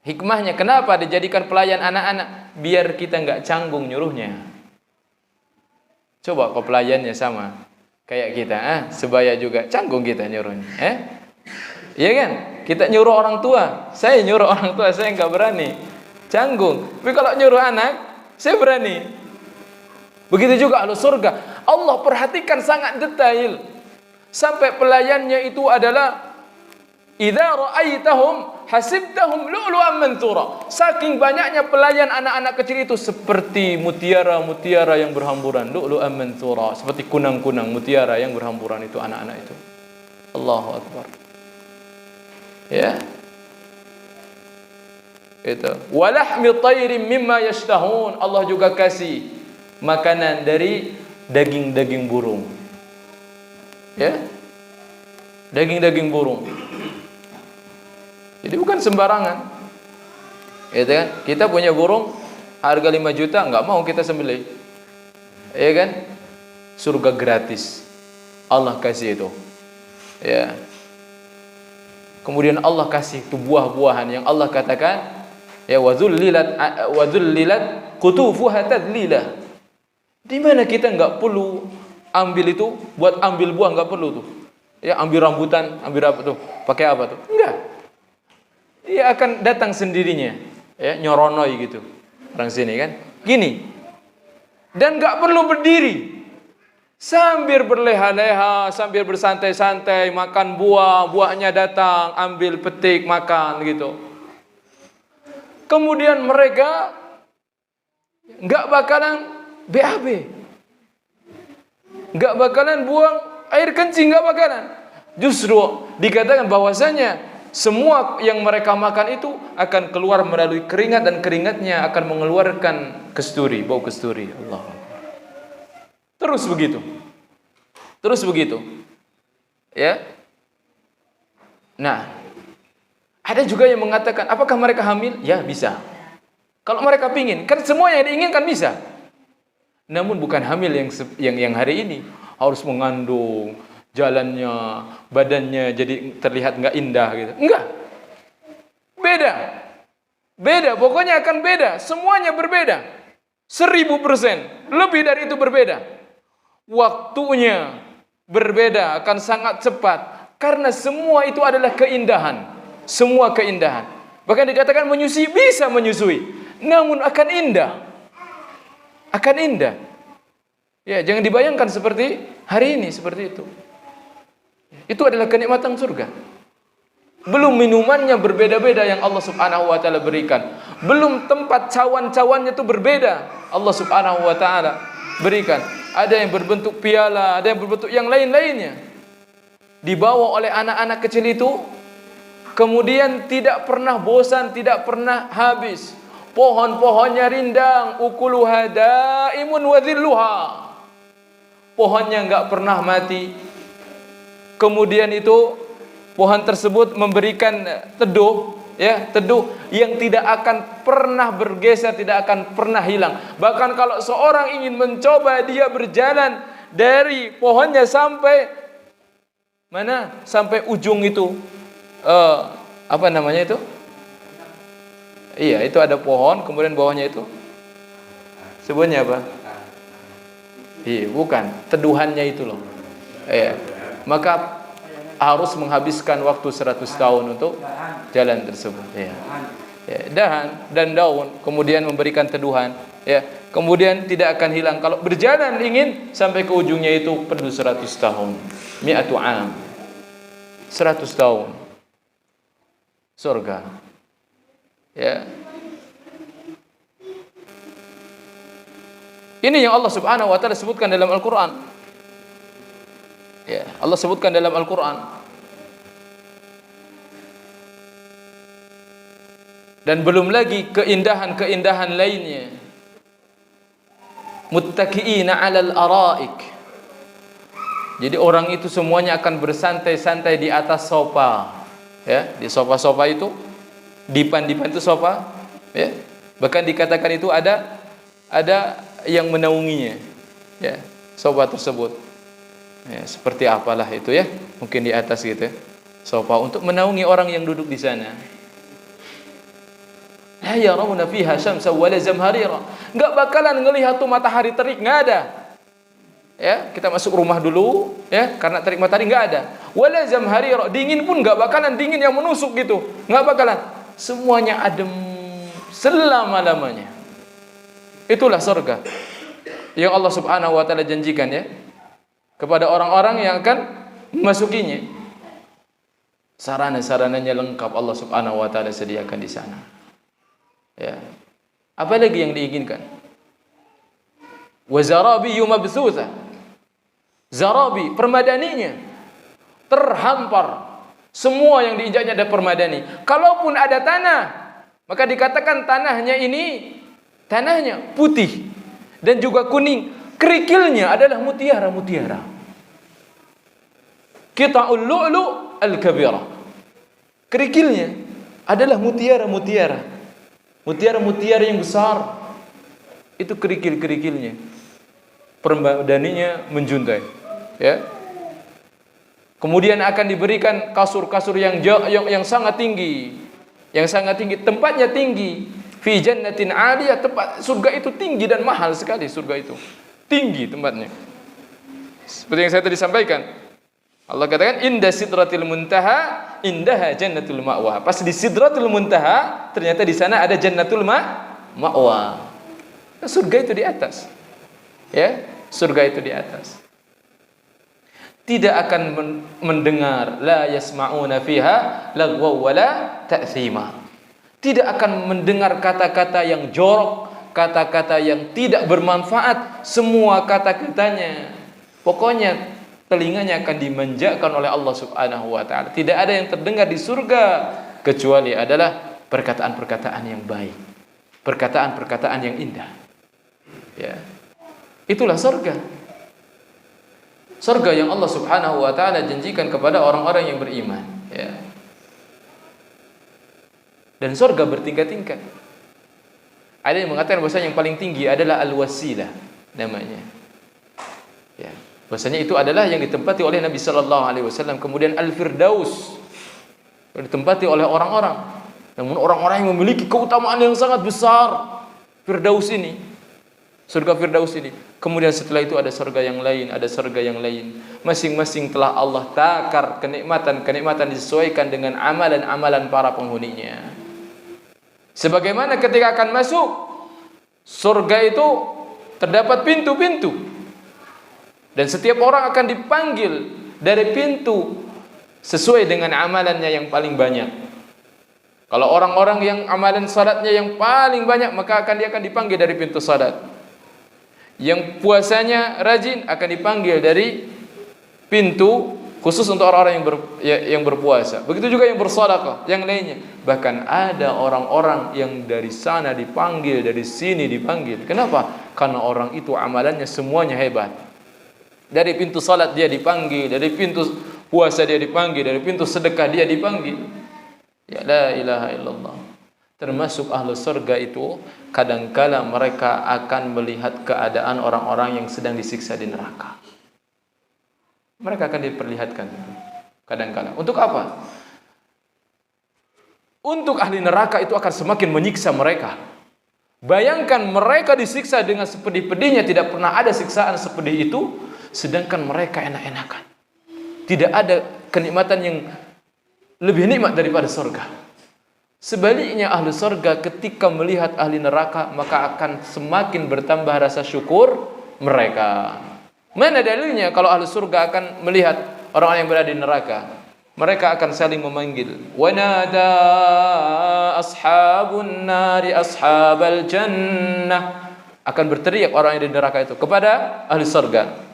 Speaker 2: Hikmahnya kenapa dijadikan pelayan anak-anak? Biar kita nggak canggung nyuruhnya. Coba kok pelayannya sama kayak kita, sebaya juga canggung kita nyuruhnya, iya kan? Kita nyuruh orang tua, saya nyuruh orang tua saya nggak berani, canggung. Tapi kalau nyuruh anak, saya berani. Begitu juga ahlu surga. Allah perhatikan sangat detail. Sampai pelayannya itu adalah idza ra'aitahum hasibtahum lu'lu'an manthura. Saking banyaknya pelayan anak-anak kecil itu seperti mutiara-mutiara yang berhamburan, lu'lu'an manthura, seperti kunang-kunang mutiara yang berhamburan itu anak-anak itu. Allahu akbar. Ya. Itu. Walahmi tayrin mimma yashtahun. Allah juga kasih makanan dari daging-daging burung. Ya. Daging-daging burung. Jadi bukan sembarangan. Gitu kan? Kita punya burung harga 5 juta, enggak mau kita sembelih. Ya kan? Surga gratis. Allah kasih itu. Ya. Kemudian Allah kasih itu buah-buahan yang Allah katakan, ya wadzullilat qutufuha tadlila. Di mana kita enggak perlu ambil itu, buat ambil buah enggak perlu tuh. Ya, ambil rambutan, ambil apa tuh? Pakai apa tuh? Enggak. Dia akan datang sendirinya, ya, nyoronoi gitu. Orang sini kan. Gini. Dan enggak perlu berdiri. Sambil berleha-leha, sambil bersantai-santai, makan buah, buahnya datang, ambil petik, makan gitu. Kemudian mereka enggak bakalan BAB. Enggak bakalan buang air kencing, enggak bakalan. Justru dikatakan bahwasanya semua yang mereka makan itu akan keluar melalui keringat, dan keringatnya akan mengeluarkan kesturi, bau kesturi. Allah. Terus begitu. Terus begitu. Ya. Nah, ada juga yang mengatakan, apakah mereka hamil? Ya, bisa. Kalau mereka pingin, kan semua yang diinginkan bisa. Namun bukan hamil yang hari ini harus mengandung, jalannya, badannya jadi terlihat nggak indah gitu. Enggak. Beda. Beda, pokoknya akan beda. Semuanya berbeda. 1000%. Lebih dari itu berbeda. Waktunya berbeda, akan sangat cepat. Karena semua itu adalah keindahan. Semua keindahan. Bahkan dikatakan menyusui, bisa menyusui. Namun akan indah. Akan indah. Ya, jangan dibayangkan seperti hari ini, seperti itu. Itu adalah kenikmatan surga. Belum minumannya berbeda-beda yang Allah subhanahu wa ta'ala berikan. Belum tempat cawan-cawannya itu berbeda. Allah subhanahu wa ta'ala berikan. Ada yang berbentuk piala, ada yang berbentuk yang lain-lainnya. Dibawa oleh anak-anak kecil itu. Kemudian tidak pernah bosan, tidak pernah habis. Pohon-pohonnya rindang. Ukuluha daimun wa dhilluha. Pohonnya enggak pernah mati. Kemudian itu pohon tersebut memberikan teduh, ya, teduh yang tidak akan pernah bergeser, tidak akan pernah hilang. Bahkan kalau seorang ingin mencoba, dia berjalan dari pohonnya sampai mana? Sampai ujung itu, apa namanya itu? Iya, itu ada pohon, kemudian bawahnya itu sebutnya apa? Iya, bukan, teduhannya itu loh. Iya. Maka harus menghabiskan waktu 100 tahun untuk jalan tersebut. Ya. Ya, dahan dan daun, kemudian memberikan teduhan. Ya. Kemudian tidak akan hilang. Kalau berjalan ingin sampai ke ujungnya itu perlu 100 tahun. Mi'atu am. 100 tahun. Surga. Ya. Ini yang Allah subhanahu wa ta'ala sebutkan dalam Al-Quran. Ya, Allah sebutkan dalam Al-Qur'an. Dan belum lagi keindahan-keindahan lainnya. Muttaqiina 'alal araik. Jadi orang itu semuanya akan bersantai-santai di atas sofa. Ya, di sofa-sofa itu, dipan-dipan itu sofa, ya. Bahkan dikatakan itu ada yang menaunginya. Ya, sofa tersebut. Ya, seperti apalah itu ya, mungkin di atas gitu ya, sofa untuk menaungi orang yang duduk di sana. La yarawna fiha syamsa wala zamharira. Enggak bakalan ngelihat tuh matahari terik, enggak ada. Ya, kita masuk rumah dulu ya, karena terik matahari enggak ada. Wala zamharira, dingin pun enggak bakalan dingin yang menusuk gitu. Enggak bakalan. Semuanya adem selama-lamanya. Itulah surga yang Allah Subhanahu wa taala janjikan ya, kepada orang-orang yang akan memasukinya. Sarana-sarananya lengkap Allah Subhanahu wa taala sediakan di sana. Ya. Apa lagi yang diinginkan? Wa zarabiyu mabthutha. Zarabi, permadaninya terhampar. Semua yang diinjaknya ada permadani. Kalaupun ada tanah, maka dikatakan tanahnya ini tanahnya putih dan juga kuning. Kerikilnya adalah mutiara-mutiara. Qita'ul lu'lu' al-kabirah. Kerikilnya adalah mutiara-mutiara. Mutiara-mutiara yang besar. Itu kerikil-kerikilnya. Permadaninya menjuntai. Ya. Kemudian akan diberikan kasur-kasur yang sangat tinggi. Yang sangat tinggi, tempatnya tinggi. Fi jannatin 'aliyah, tempat surga itu tinggi dan mahal sekali surga itu. Tinggi tempatnya. Seperti yang saya tadi sampaikan. Allah katakan inda sidratil muntaha indaha jannatul ma'wa. Pas di sidratul muntaha ternyata di sana ada jannatul ma'wa. Surga itu di atas. Ya, surga itu di atas. Tidak akan mendengar la yasma'una fiha lagwa wala ta'thima. Tidak akan mendengar kata-kata yang jorok, kata-kata yang tidak bermanfaat, semua kata-katanya. Pokoknya telinganya akan dimanjakan oleh Allah Subhanahu wa taala. Tidak ada yang terdengar di surga kecuali adalah perkataan-perkataan yang baik, perkataan-perkataan yang indah. Ya. Itulah surga. Surga yang Allah Subhanahu wa taala janjikan kepada orang-orang yang beriman, ya. Dan surga bertingkat-tingkat. Ada yang mengatakan bahwasanya yang paling tinggi adalah al-wasilah namanya. Ya. Bahwasanya itu adalah yang ditempati oleh Nabi sallallahu alaihi wasallam. Kemudian al-firdaus ditempati oleh orang-orang. Namun orang-orang yang memiliki keutamaan yang sangat besar, firdaus ini, surga firdaus ini. Kemudian setelah itu ada surga yang lain, ada surga yang lain. Masing-masing telah Allah takar kenikmatan-kenikmatan disesuaikan dengan amalan-amalan para penghuninya. Sebagaimana ketika akan masuk surga itu terdapat pintu-pintu. Dan setiap orang akan dipanggil dari pintu sesuai dengan amalannya yang paling banyak. Kalau orang-orang yang amalan salatnya yang paling banyak, maka dia akan dipanggil dari pintu salat. Yang puasanya rajin akan dipanggil dari pintu khusus untuk orang-orang yang berpuasa. Begitu juga yang bersedekah, yang lainnya. Bahkan ada orang-orang yang dari sana dipanggil, dari sini dipanggil. Kenapa? Karena orang itu amalannya semuanya hebat. Dari pintu salat dia dipanggil, dari pintu puasa dia dipanggil, dari pintu sedekah dia dipanggil. Ya la ilaha illallah. Termasuk ahlu surga itu kadangkala mereka akan melihat keadaan orang-orang yang sedang disiksa di neraka. Mereka akan diperlihatkan kadangkala. Untuk apa? Untuk ahli neraka itu akan semakin menyiksa mereka. Bayangkan mereka disiksa dengan sepedih-pedihnya, tidak pernah ada siksaan sepedih itu, sedangkan mereka enak-enakan. Tidak ada kenikmatan yang lebih nikmat daripada surga. Sebaliknya ahli surga ketika melihat ahli neraka, maka akan semakin bertambah rasa syukur mereka. Mana dalilnya kalau ahli surga akan melihat orang-orang yang berada di neraka? Mereka akan saling memanggil. Wa nada ashabun nari ashabal jannah. Akan berteriak orang yang di neraka itu kepada ahli surga.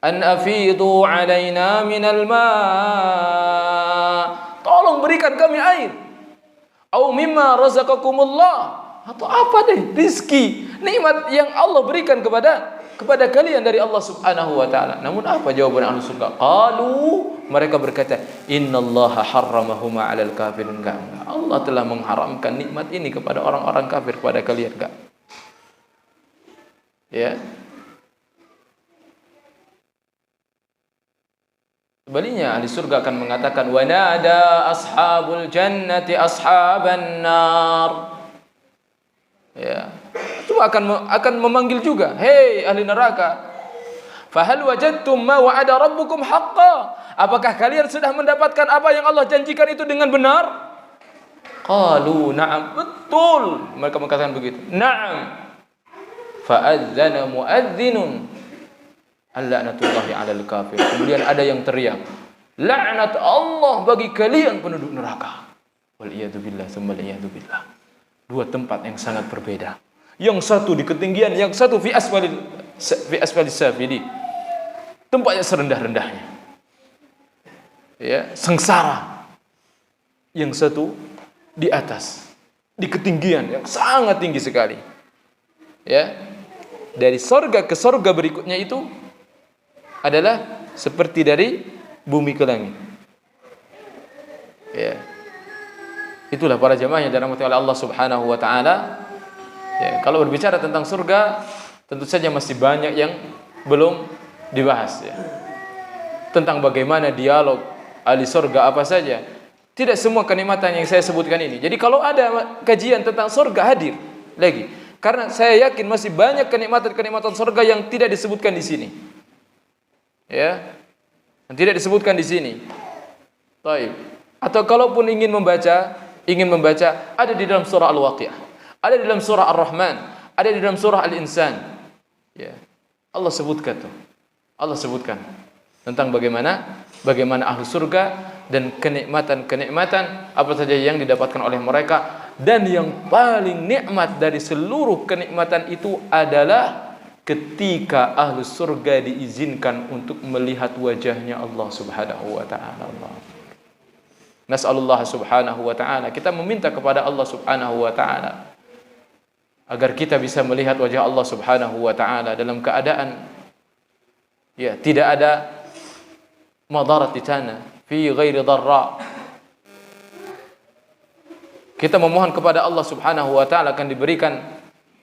Speaker 2: an afidu alaina minal ma, tolong berikan kami air, au mimma razaqakumullah, atau apa deh rizki nikmat yang Allah berikan kepada kalian dari Allah Subhanahu wa taala. Namun apa jawaban ahli surga? Qalu, mereka berkata, innallaha harramahuma 'alal kafirin. Enggak, Allah telah mengharamkan nikmat ini kepada orang-orang kafir, kepada kalian enggak. Ya. Sebaliknya ahli surga akan mengatakan, wa nada ashabul jannati ashaban nar. Ya. Itu akan memanggil juga, hei ahli neraka, fahal wajadtum ma wa'ada rabbukum haqqan, apakah kalian sudah mendapatkan apa yang Allah janjikan itu dengan benar? Qalu na'am, betul, mereka mengatakan begitu, na'am. Fa'adzana muadzinun al-la'natullahi 'alal kafir, kemudian ada yang teriak, laknat Allah bagi kalian penduduk neraka. Wal iyadu billah, tsumma wal iyadu billah. Dua tempat yang sangat berbeda. Yang satu di ketinggian, yang satu fi asfalis safili, tempatnya serendah-rendahnya, ya, sengsara. Yang satu di atas, di ketinggian yang sangat tinggi sekali, ya. Dari sorga ke sorga berikutnya itu adalah seperti dari bumi ke langit, ya. Itulah para jamaah yang dirahmati oleh Allah Subhanahu wa taala. Ya, kalau berbicara tentang surga, tentu saja masih banyak yang belum dibahas, ya. Tentang bagaimana dialog ahli surga apa saja. Tidak semua kenikmatan yang saya sebutkan ini. Jadi kalau ada kajian tentang surga, hadir lagi. Karena saya yakin masih banyak kenikmatan-kenikmatan surga yang tidak disebutkan di sini. Ya. Yang tidak disebutkan di sini. Baik. Atau kalaupun ingin membaca ada di dalam surah Al-Waqiah, ada di dalam surah Ar-Rahman, ada di dalam surah Al-Insan. Ya. Allah sebutkan tuh. Allah sebutkan tentang bagaimana ahli surga dan kenikmatan-kenikmatan apa saja yang didapatkan oleh mereka, dan yang paling nikmat dari seluruh kenikmatan itu adalah ketika ahli surga diizinkan untuk melihat wajahnya Allah Subhanahu wa taala. Nas'alullah subhanahu wa ta'ala, kita meminta kepada Allah subhanahu wa ta'ala agar kita bisa melihat wajah Allah subhanahu wa ta'ala dalam keadaan, ya, tidak ada madarat di sana, fi ghairi dharra. Kita memohon kepada Allah subhanahu wa ta'ala akan diberikan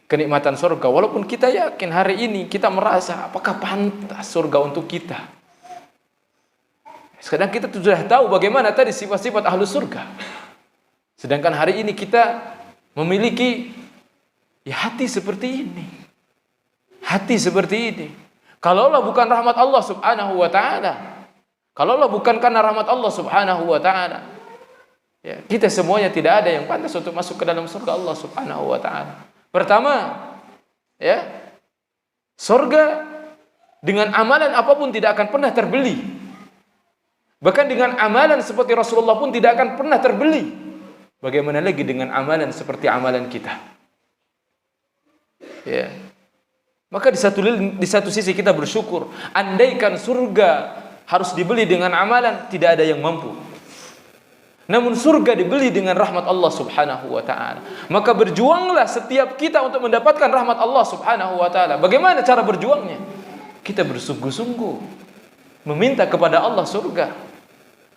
Speaker 2: kenikmatan surga, walaupun kita yakin hari ini kita merasa apakah pantas surga untuk kita. Sekarang kita sudah tahu bagaimana tadi sifat-sifat ahlu surga. Sedangkan hari ini kita memiliki, ya, hati seperti ini. Hati seperti ini. Kalaulah bukan rahmat Allah subhanahu wa ta'ala, kalaulah bukan karena rahmat Allah subhanahu wa ta'ala, ya, kita semuanya tidak ada yang pantas untuk masuk ke dalam surga Allah subhanahu wa ta'ala. Pertama, ya, surga dengan amalan apapun tidak akan pernah terbeli. Bahkan dengan amalan seperti Rasulullah pun tidak akan pernah terbeli. Bagaimana lagi dengan amalan seperti amalan kita? Ya. Maka di satu sisi kita bersyukur, andaikan surga harus dibeli dengan amalan, tidak ada yang mampu. Namun surga dibeli dengan rahmat Allah subhanahu wa ta'ala. Maka berjuanglah setiap kita untuk mendapatkan rahmat Allah subhanahu wa ta'ala. Bagaimana cara berjuangnya? Kita bersungguh-sungguh meminta kepada Allah surga.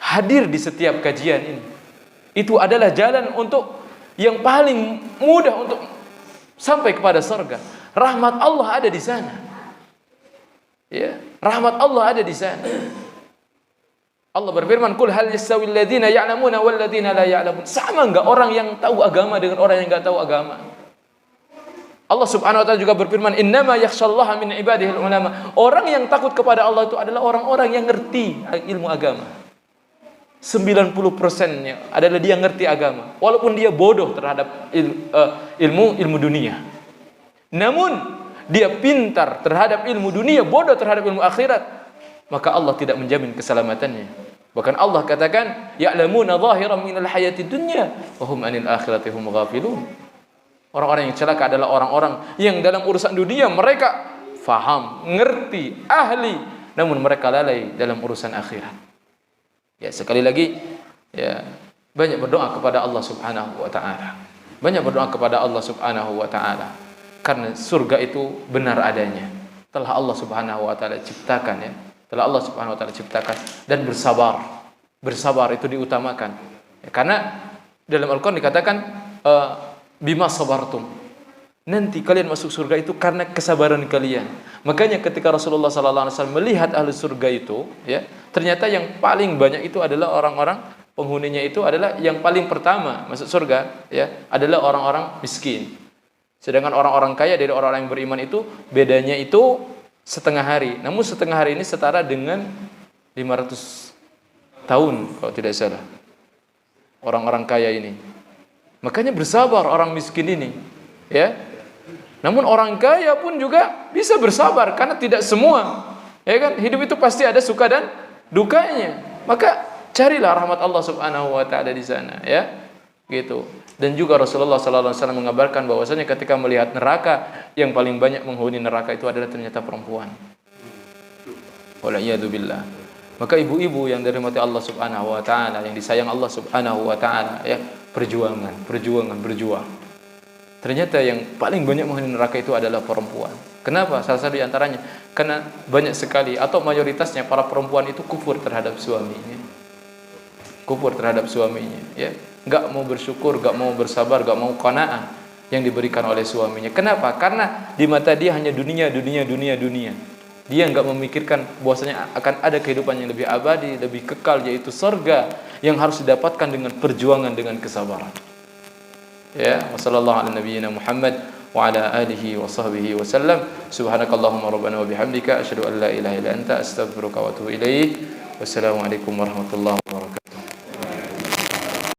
Speaker 2: Hadir di setiap kajian ini. Itu adalah jalan untuk yang paling mudah untuk sampai kepada surga. Rahmat Allah ada di sana. Ya, rahmat Allah ada di sana. Allah berfirman, "Qul hal yastawil ladzina ya'lamuna wal ladzina la ya'lamun." Sama enggak orang yang tahu agama dengan orang yang enggak tahu agama? Allah Subhanahu wa taala juga berfirman, "Innama yakhshallaha min ibadihil ulama." Orang yang takut kepada Allah itu adalah orang-orang yang ngerti ilmu agama. 90%-nya adalah dia ngerti agama, walaupun dia bodoh terhadap ilmu dunia. Namun dia pintar terhadap ilmu dunia, bodoh terhadap ilmu akhirat, maka Allah tidak menjamin keselamatannya. Bahkan Allah katakan, "Ya'lamuna zahiran minal hayatid dunya wa hum 'anil akhirati hum ghafilun." Orang-orang yang celaka adalah orang-orang yang dalam urusan dunia mereka faham, ngerti, ahli, namun mereka lalai dalam urusan akhirat. Ya, sekali lagi, ya, banyak berdoa kepada Allah Subhanahu wa taala. Banyak berdoa kepada Allah Subhanahu wa taala. Karena surga itu benar adanya. Telah Allah Subhanahu wa taala ciptakan, ya. Telah Allah Subhanahu wa taala ciptakan, dan bersabar. Bersabar itu diutamakan. Ya, karena dalam Al-Qur'an dikatakan bima sabartum. Nanti kalian masuk surga itu karena kesabaran kalian. Makanya ketika Rasulullah SAW melihat ahli surga itu, ya, ternyata yang paling banyak itu adalah orang-orang penghuninya itu adalah yang paling pertama masuk surga, ya, adalah orang-orang miskin. Sedangkan orang-orang kaya dari orang-orang yang beriman itu bedanya itu setengah hari. Namun setengah hari ini setara dengan 500 tahun kalau tidak salah. Orang-orang kaya ini. Makanya bersabar orang miskin ini, ya. Namun orang kaya pun juga bisa bersabar karena tidak semua, ya kan, hidup itu pasti ada suka dan dukanya. Maka carilah rahmat Allah Subhanahu wa taala di sana, ya. Gitu. Dan juga Rasulullah sallallahu alaihi wasallam mengabarkan bahwasanya ketika melihat neraka, yang paling banyak menghuni neraka itu adalah ternyata perempuan. Wala'iyadzubillah. Maka ibu-ibu yang dirahmati Allah Subhanahu wa taala, yang disayang Allah Subhanahu wa taala, ya, berjuang. Ternyata yang paling banyak menghuni neraka itu adalah perempuan. Kenapa? Salah satu di antaranya karena banyak sekali atau mayoritasnya para perempuan itu kufur terhadap suaminya. Kufur terhadap suaminya, ya. Enggak mau bersyukur, enggak mau bersabar, enggak mau qanaah yang diberikan oleh suaminya. Kenapa? Karena di mata dia hanya dunia. Dia enggak memikirkan bahwasanya akan ada kehidupan yang lebih abadi, lebih kekal, yaitu surga yang harus didapatkan dengan perjuangan, dengan kesabaran. Ya, wassallallahu ala nabiyyina Muhammad wa ala alihi wa sahbihi wa sallam. Subhanakallahumma rabbana wa bihamdika asyhadu an la ilaha illa anta astaghfiruka wa atubu ilaik. Wassalamualaikum warahmatullahi wabarakatuh.